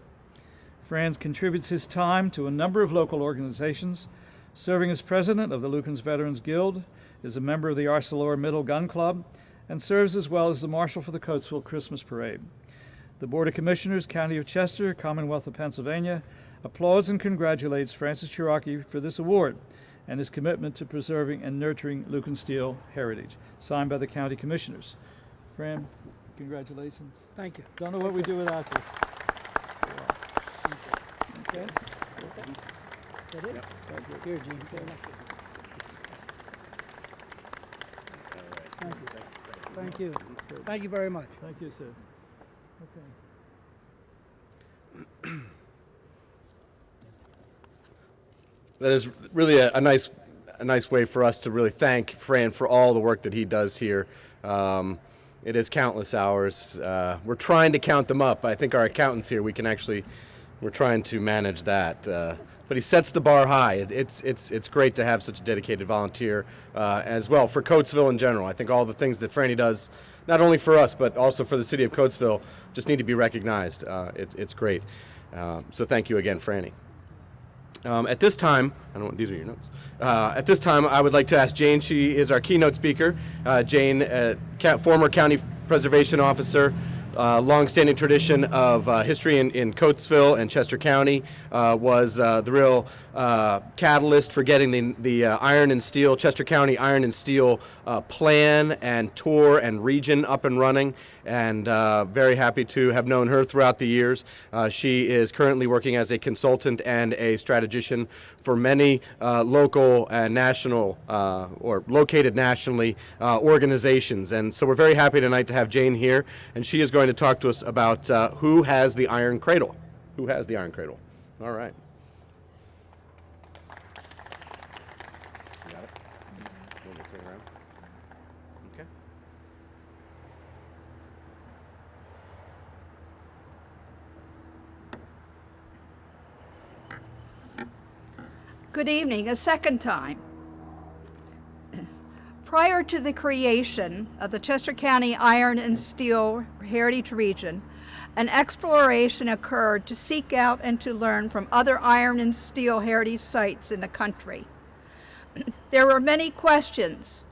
Fran contributes his time to a number of local organizations, serving as president of the Lukens Veterans Guild, is a member of the ArcelorMittal Gun Club, and serves as well as the Marshal for the Coatesville Christmas Parade. The Board of Commissioners, County of Chester, Commonwealth of Pennsylvania, applauds and congratulates Francis Cherokee for this award, and his commitment to preserving and nurturing Lukens steel heritage. Signed by the County Commissioners. Fran, congratulations. Thank you. Don't know what we do without you. Okay. Here, Gene. Thank you. Thank you very much. Thank you, sir. Okay. That is really a nice way for us to really thank Fran for all the work that he does here. It is countless hours. We're trying to count them up. I think our accountants here, we're trying to manage that. But he sets the bar high. It's great to have such a dedicated volunteer as well for Coatesville in general. I think all the things that Franny does, not only for us but also for the city of Coatesville, just need to be recognized. It's great. So thank you again, Franny. At this time, these are your notes. At this time, I would like to ask Jane. She is our keynote speaker. Jane, former county preservation officer, long-standing tradition of history in Coatesville and Chester County, was the real catalyst for getting the Iron and Steel, Chester County Iron and Steel plan and tour and region up and running, and very happy to have known her throughout the years. She is currently working as a consultant and a strategician for many local and national or located nationally organizations, and so we're very happy tonight to have Jane here, and she is going to talk to us about who has the Iron Cradle. Who has the Iron Cradle? All right. Got it? Want me to turn around? Okay. Good evening, a second time. Prior to the creation of the Chester County Iron and Steel Heritage Region, an exploration occurred to seek out and to learn from other iron and steel heritage sites in the country. There were many questions.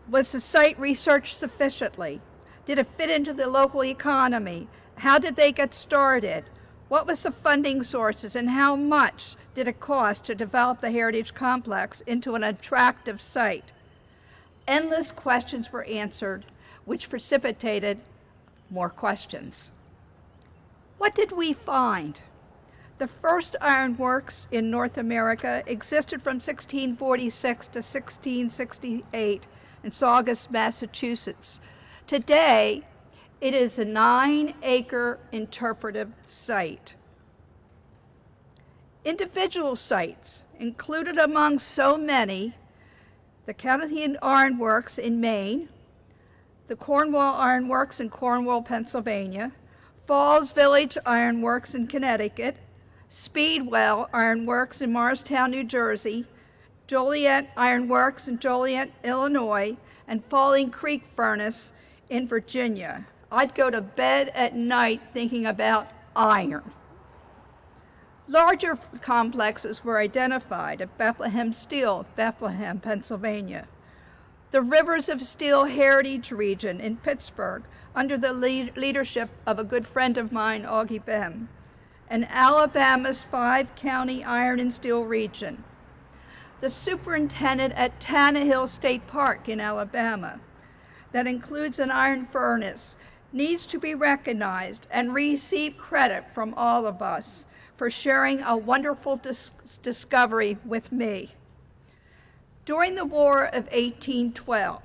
Was the site researched sufficiently? Did it fit into the local economy? How did they get started? What was the funding sources and how much did it cost to develop the heritage complex into an attractive site? Endless questions were answered, which precipitated more questions. What did we find? The first ironworks in North America existed from 1646 to 1668 in Saugus, Massachusetts. Today, it is a 9-acre interpretive site. Individual sites included among so many the County Ironworks in Maine, the Cornwall Ironworks in Cornwall, Pennsylvania, Falls Village Ironworks in Connecticut, Speedwell Ironworks in Morristown, New Jersey, Joliet Ironworks in Joliet, Illinois, and Falling Creek Furnace in Virginia. I'd go to bed at night thinking about iron. Larger complexes were identified at Bethlehem Steel, Bethlehem, Pennsylvania. The Rivers of Steel Heritage Region in Pittsburgh, under the leadership of a good friend of mine, Augie Bem, and Alabama's 5-county Iron and Steel Region. The superintendent at Tannehill State Park in Alabama, that includes an iron furnace, needs to be recognized and receive credit from all of us for sharing a wonderful discovery with me. During the War of 1812,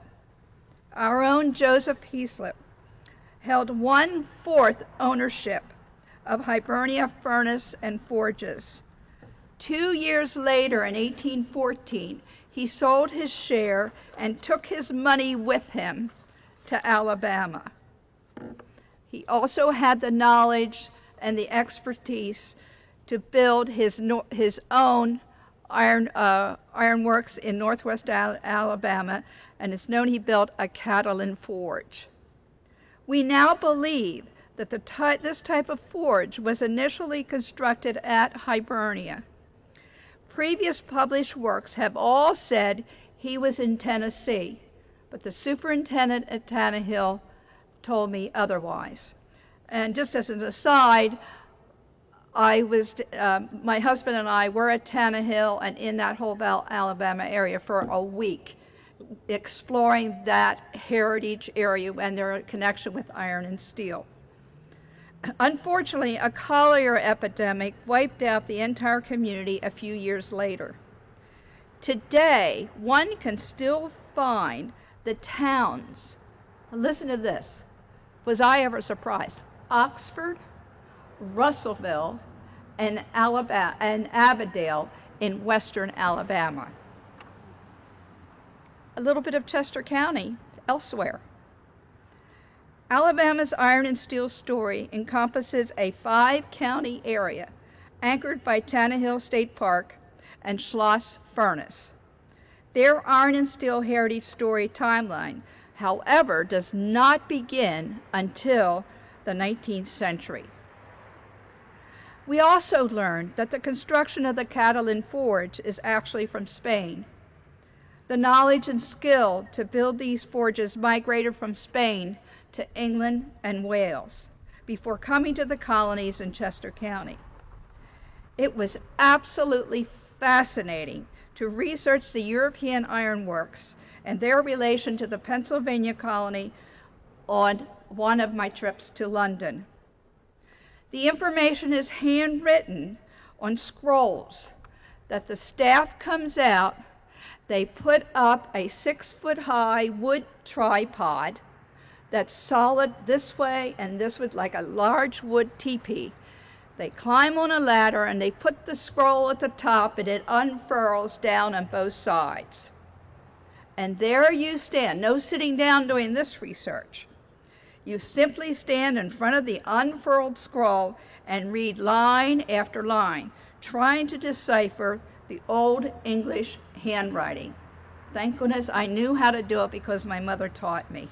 our own Joseph Heaslip held 1/4 ownership of Hibernia Furnace and Forges. 2 years later, in 1814, he sold his share and took his money with him to Alabama. He also had the knowledge and the expertise to build his own ironworks in northwest Alabama, and it's known he built a Catalan forge. We now believe that this type of forge was initially constructed at Hibernia. Previous published works have all said he was in Tennessee, but the superintendent at Tannehill told me otherwise. And just as an aside, my husband and I were at Tannehill and in that whole Alabama area for a week, exploring that heritage area and their connection with iron and steel. Unfortunately, a cholera epidemic wiped out the entire community a few years later. Today, one can still find the towns. Listen to this. Was I ever surprised? Oxford, Russellville, and Aberdale in western Alabama. A little bit of Chester County elsewhere. Alabama's iron and steel story encompasses a 5-county area anchored by Tannehill State Park and Schloss Furnace. Their iron and steel heritage story timeline, however, does not begin until the 19th century. We also learned that the construction of the Catalan forge is actually from Spain. The knowledge and skill to build these forges migrated from Spain to England and Wales before coming to the colonies in Chester County. It was absolutely fascinating to research the European ironworks and their relation to the Pennsylvania colony on one of my trips to London. The information is handwritten on scrolls that the staff comes out, they put up a 6-foot-high wood tripod that's solid this way and this way, like a large wood teepee. They climb on a ladder and they put the scroll at the top and it unfurls down on both sides. And there you stand, no sitting down doing this research. You simply stand in front of the unfurled scroll and read line after line, trying to decipher the Old English handwriting. Thank goodness I knew how to do it because my mother taught me.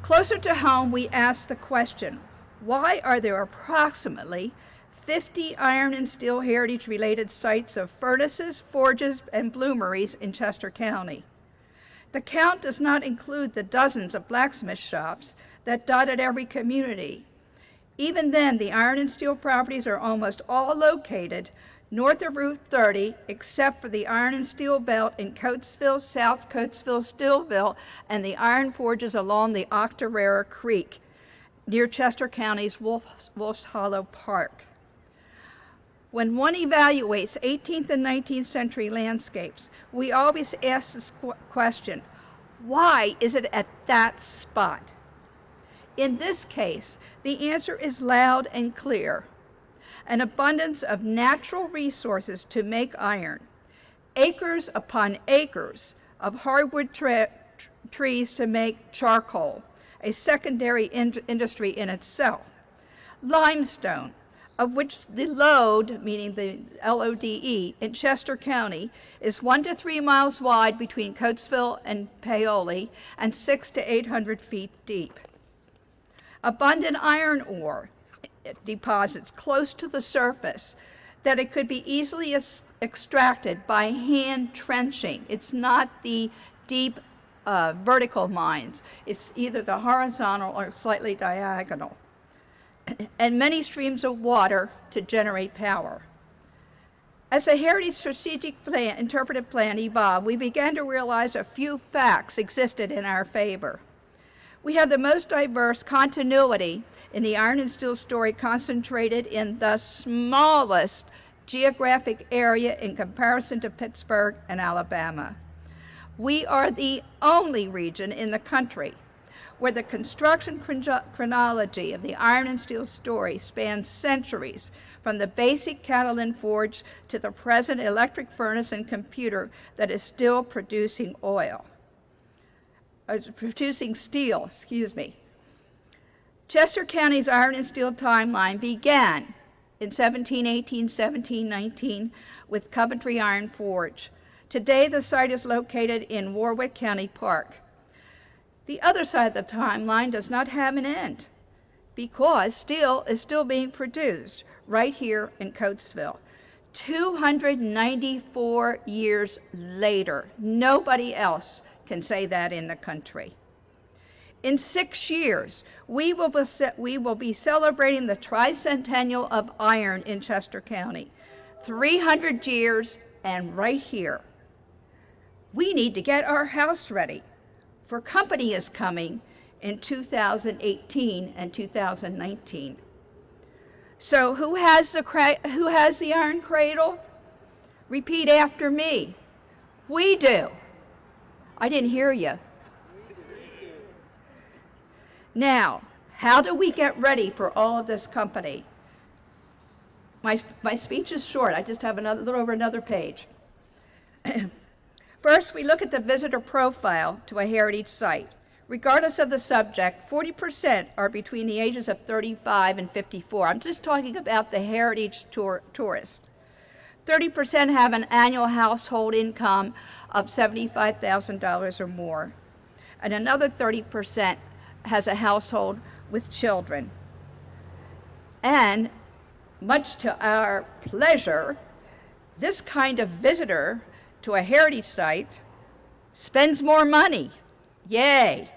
Closer to home, we asked the question, why are there approximately 50 iron and steel heritage-related sites of furnaces, forges, and bloomeries in Chester County? The count does not include the dozens of blacksmith shops that dotted every community. Even then, the iron and steel properties are almost all located north of Route 30, except for the iron and steel belt in Coatesville, South Coatesville, Stillville, and the iron forges along the Octorara Creek near Chester County's Wolf's Hollow Park. When one evaluates 18th and 19th century landscapes, we always ask this question, why is it at that spot? In this case, the answer is loud and clear. An abundance of natural resources to make iron, acres upon acres of hardwood trees to make charcoal, a secondary industry in itself, limestone, of which the lode, meaning the LODE, in Chester County is 1 to 3 miles wide between Coatesville and Paoli and 600 to 800 feet deep. Abundant iron ore deposits close to the surface that it could be easily extracted by hand trenching. It's not the deep vertical mines. It's either the horizontal or slightly diagonal. And many streams of water to generate power. As the Heritage Strategic Plan, Interpretive Plan evolved, we began to realize a few facts existed in our favor. We have the most diverse continuity in the iron and steel story concentrated in the smallest geographic area in comparison to Pittsburgh and Alabama. We are the only region in the country where the construction chronology of the iron and steel story spans centuries, from the basic Catalan forge to the present electric furnace and computer that is still producing steel. Chester County's iron and steel timeline began in 1718-1719 with Coventry Iron Forge. Today, the site is located in Warwick County Park. The other side of the timeline does not have an end because steel is still being produced right here in Coatesville. 294 years later, nobody else can say that in the country. In 6 years, we will be celebrating the tricentennial of iron in Chester County. 300 years and right here. We need to get our house ready, for company is coming in 2018 and 2019. So who has the iron cradle? Repeat after me. We do. I didn't hear you. Now, how do we get ready for all of this company? My speech is short. I just have a little over another page. First, we look at the visitor profile to a heritage site. Regardless of the subject, 40% are between the ages of 35 and 54. I'm just talking about the heritage tourist. 30% have an annual household income of $75,000 or more. And another 30% has a household with children. And much to our pleasure, this kind of visitor to a heritage site spends more money, yay,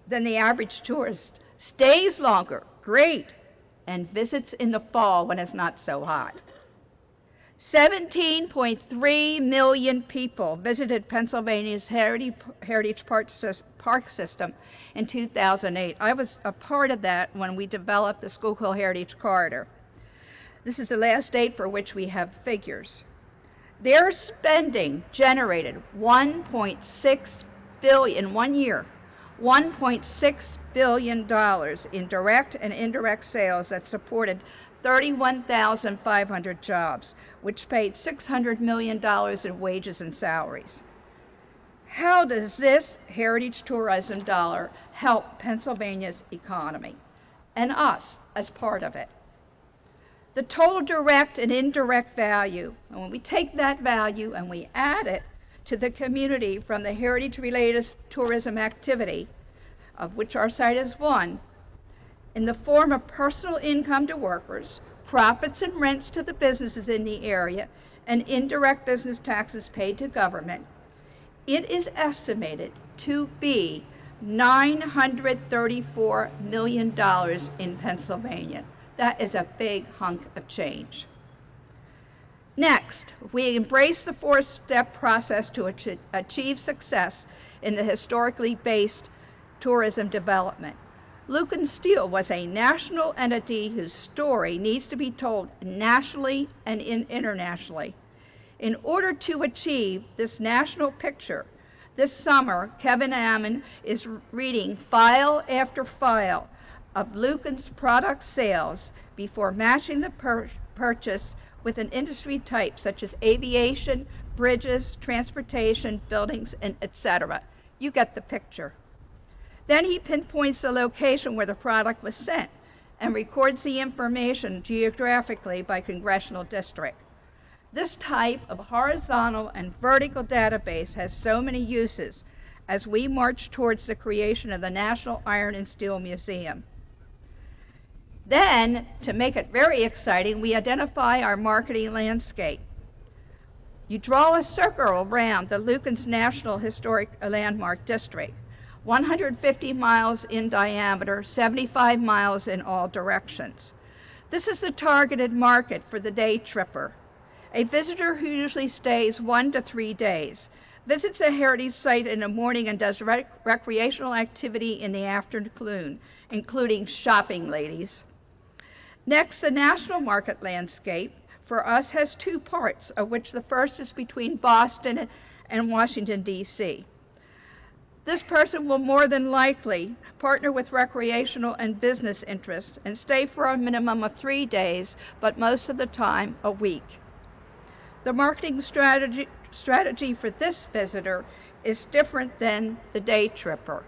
than the average tourist, stays longer, great, and visits in the fall when it's not so hot. 17.3 million people visited Pennsylvania's Heritage Park System in 2008. I was a part of that when we developed the Schuylkill Heritage Corridor. This is the last date for which we have figures. Their spending generated $1.6 billion in 1 year, $1.6 billion in direct and indirect sales that supported 31,500 jobs, which paid $600 million in wages and salaries. How does this heritage tourism dollar help Pennsylvania's economy and us as part of it? The total direct and indirect value, and when we take that value and we add it to the community from the heritage-related tourism activity, of which our site is one, in the form of personal income to workers, profits and rents to the businesses in the area, and indirect business taxes paid to government, it is estimated to be $934 million in Pennsylvania. That is a big hunk of change. Next, we embrace the four-step process to achieve success in the historically based tourism development. Lukens Steel was a national entity whose story needs to be told nationally and internationally. In order to achieve this national picture, this summer, Kevin Ammon is reading file after file of Lukens product sales before matching the purchase with an industry type such as aviation, bridges, transportation, buildings, and etc. You get the picture. Then he pinpoints the location where the product was sent and records the information geographically by congressional district. This type of horizontal and vertical database has so many uses as we march towards the creation of the National Iron and Steel Museum. Then, to make it very exciting, we identify our marketing landscape. You draw a circle around the Lukens National Historic Landmark District, 150 miles in diameter, 75 miles in all directions. This is the targeted market for the day tripper, a visitor who usually stays 1 to 3 days, visits a heritage site in the morning and does recreational activity in the afternoon, including shopping, ladies. Next, the national market landscape for us has two parts, of which the first is between Boston and Washington, D.C. This person will more than likely partner with recreational and business interests and stay for a minimum of 3 days, but most of the time a week. The marketing strategy for this visitor is different than the day tripper.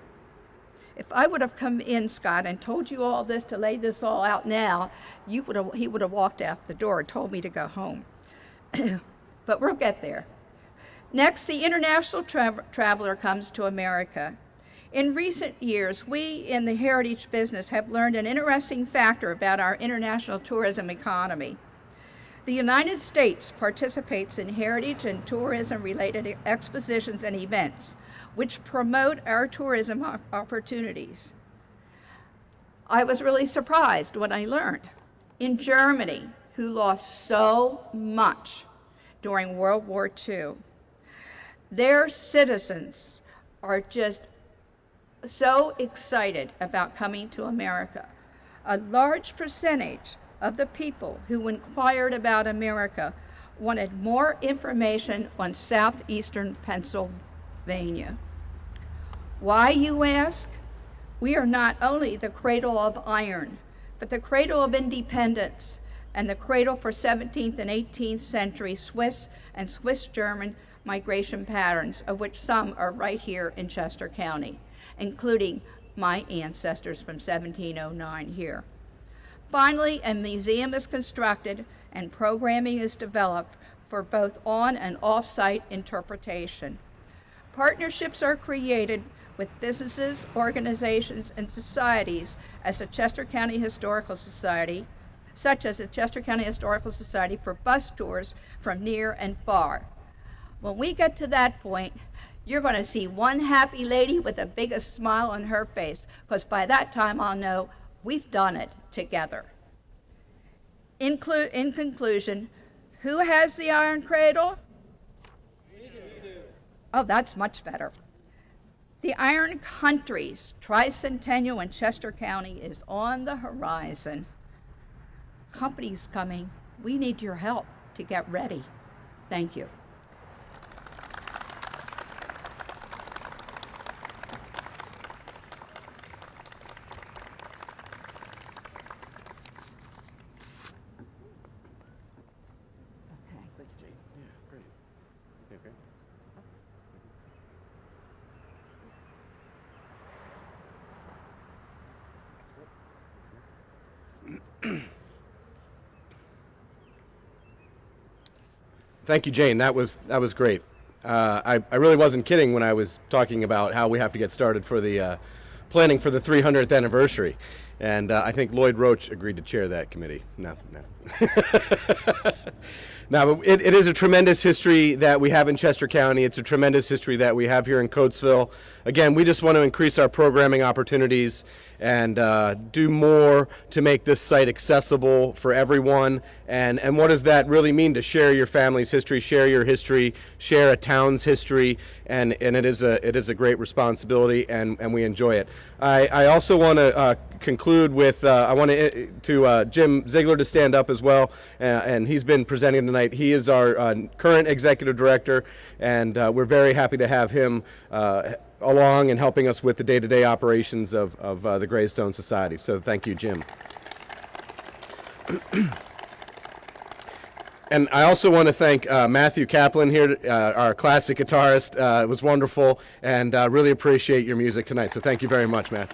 If I would have come in, Scott, and told you all this to lay this all out now, he would have walked out the door and told me to go home. But we'll get there. Next, the international traveler comes to America. In recent years, we in the heritage business have learned an interesting factor about our international tourism economy. The United States participates in heritage and tourism-related expositions and events, which promote our tourism opportunities. I was really surprised when I learned in Germany, who lost so much during World War II, their citizens are just so excited about coming to America. A large percentage of the people who inquired about America wanted more information on southeastern Pennsylvania. Why, you ask? We are not only the cradle of iron, but the cradle of independence and the cradle for 17th and 18th century Swiss and Swiss-German migration patterns, of which some are right here in Chester County, including my ancestors from 1709 here. Finally, a museum is constructed and programming is developed for both on and off-site interpretation. Partnerships are created with businesses, organizations, and societies as the Chester County Historical Society, such as the Chester County Historical Society for bus tours from near and far. When we get to that point, you're going to see one happy lady with the biggest smile on her face, because by that time I'll know we've done it together. In conclusion, who has the iron cradle? We do. Oh, that's much better. The Iron Country's tricentennial in Chester County is on the horizon. Company's coming. We need your help to get ready. Thank you. Thank you, Jane. That was great. I really wasn't kidding when I was talking about how we have to get started for the planning for the 300th anniversary, and I think Lloyd Roach agreed to chair that committee. No. Now, but it is a tremendous history that we have in Chester County. It's a tremendous history that we have here in Coatesville. Again, we just want to increase our programming opportunities and do more to make this site accessible for everyone. And what does that really mean? To share your family's history, share your history, share a town's history, and it is a great responsibility, and we enjoy it. I also want to conclude with I want to Jim Ziegler to stand up as well, and he's been presenting tonight. He is our current executive director, and we're very happy to have him along and helping us with the day-to-day operations of the Greystone Society. So thank you, Jim. And I also want to thank Matthew Kaplan here, our classic guitarist. It was wonderful, and really appreciate your music tonight. So thank you very much, Matt.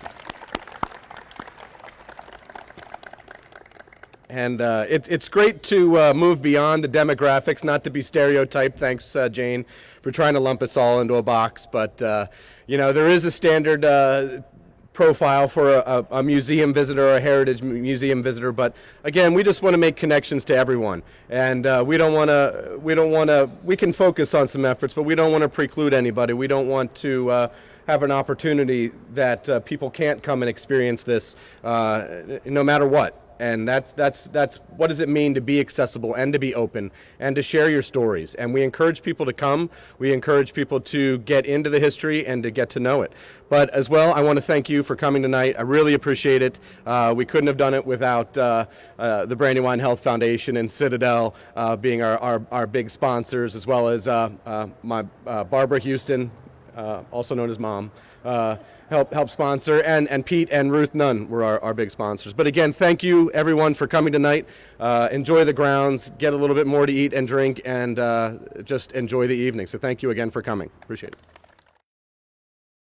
And it's great to move beyond the demographics, not to be stereotyped. Thanks, Jane, for trying to lump us all into a box. But, you know, there is a standard profile for a museum visitor or a heritage museum visitor. But, again, we just want to make connections to everyone. And we can focus on some efforts, but we don't want to preclude anybody. We don't want to have an opportunity that people can't come and experience this no matter what. And that's what does it mean to be accessible and to be open and to share your stories. And we encourage people to come. We encourage people to get into the history and to get to know it. But as well, I want to thank you for coming tonight. I really appreciate it. We couldn't have done it without the Brandywine Health Foundation and Citadel being our big sponsors, as well as my Barbara Huston, also known as Mom, help sponsor, and Pete and Ruth Nunn were our big sponsors. But again, thank you everyone for coming tonight. Enjoy the grounds, get a little bit more to eat and drink, and just enjoy the evening. So thank you again for coming. Appreciate it.